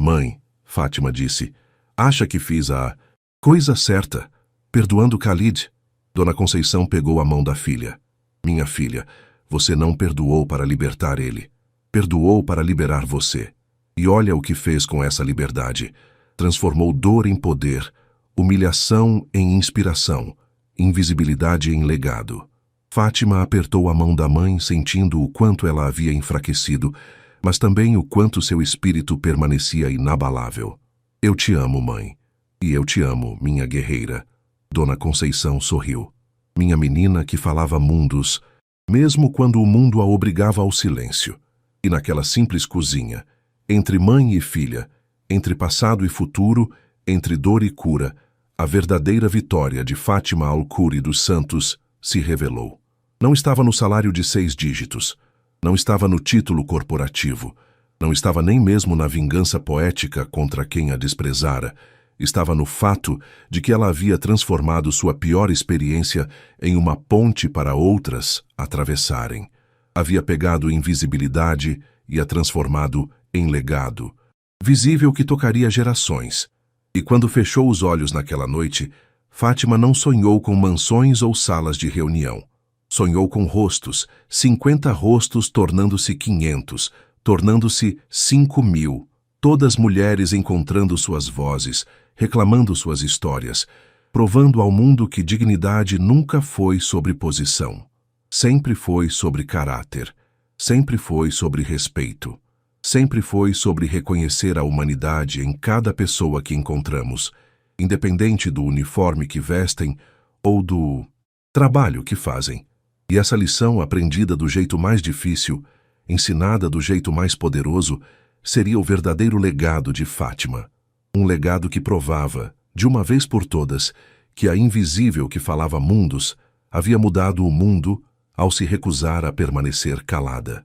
Mãe, Fátima disse, acha que fiz a coisa certa, perdoando Khalid? Dona Conceição pegou a mão da filha. Minha filha, você não perdoou para libertar ele. Perdoou para liberar você. E olha o que fez com essa liberdade. Transformou dor em poder, humilhação em inspiração, invisibilidade em legado. Fátima apertou a mão da mãe, sentindo o quanto ela havia enfraquecido, mas também o quanto seu espírito permanecia inabalável. Eu te amo, mãe. E eu te amo, minha guerreira. Dona Conceição sorriu. Minha menina que falava mundos, mesmo quando o mundo a obrigava ao silêncio. E naquela simples cozinha, entre mãe e filha, entre passado e futuro, entre dor e cura, a verdadeira vitória de Fátima Alcuri dos Santos se revelou. Não estava no salário de 6 dígitos, não estava no título corporativo, não estava nem mesmo na vingança poética contra quem a desprezara. Estava no fato de que ela havia transformado sua pior experiência em uma ponte para outras atravessarem. Havia pegado invisibilidade e a transformado em legado, visível que tocaria gerações. E quando fechou os olhos naquela noite, Fátima não sonhou com mansões ou salas de reunião. Sonhou com rostos, 50 rostos tornando-se 500, tornando-se 5.000, todas mulheres encontrando suas vozes, reclamando suas histórias, provando ao mundo que dignidade nunca foi sobre posição. Sempre foi sobre caráter, sempre foi sobre respeito, sempre foi sobre reconhecer a humanidade em cada pessoa que encontramos, independente do uniforme que vestem ou do trabalho que fazem. E essa lição, aprendida do jeito mais difícil, ensinada do jeito mais poderoso, seria o verdadeiro legado de Fátima. Um legado que provava, de uma vez por todas, que a invisível que falava mundos havia mudado o mundo ao se recusar a permanecer calada.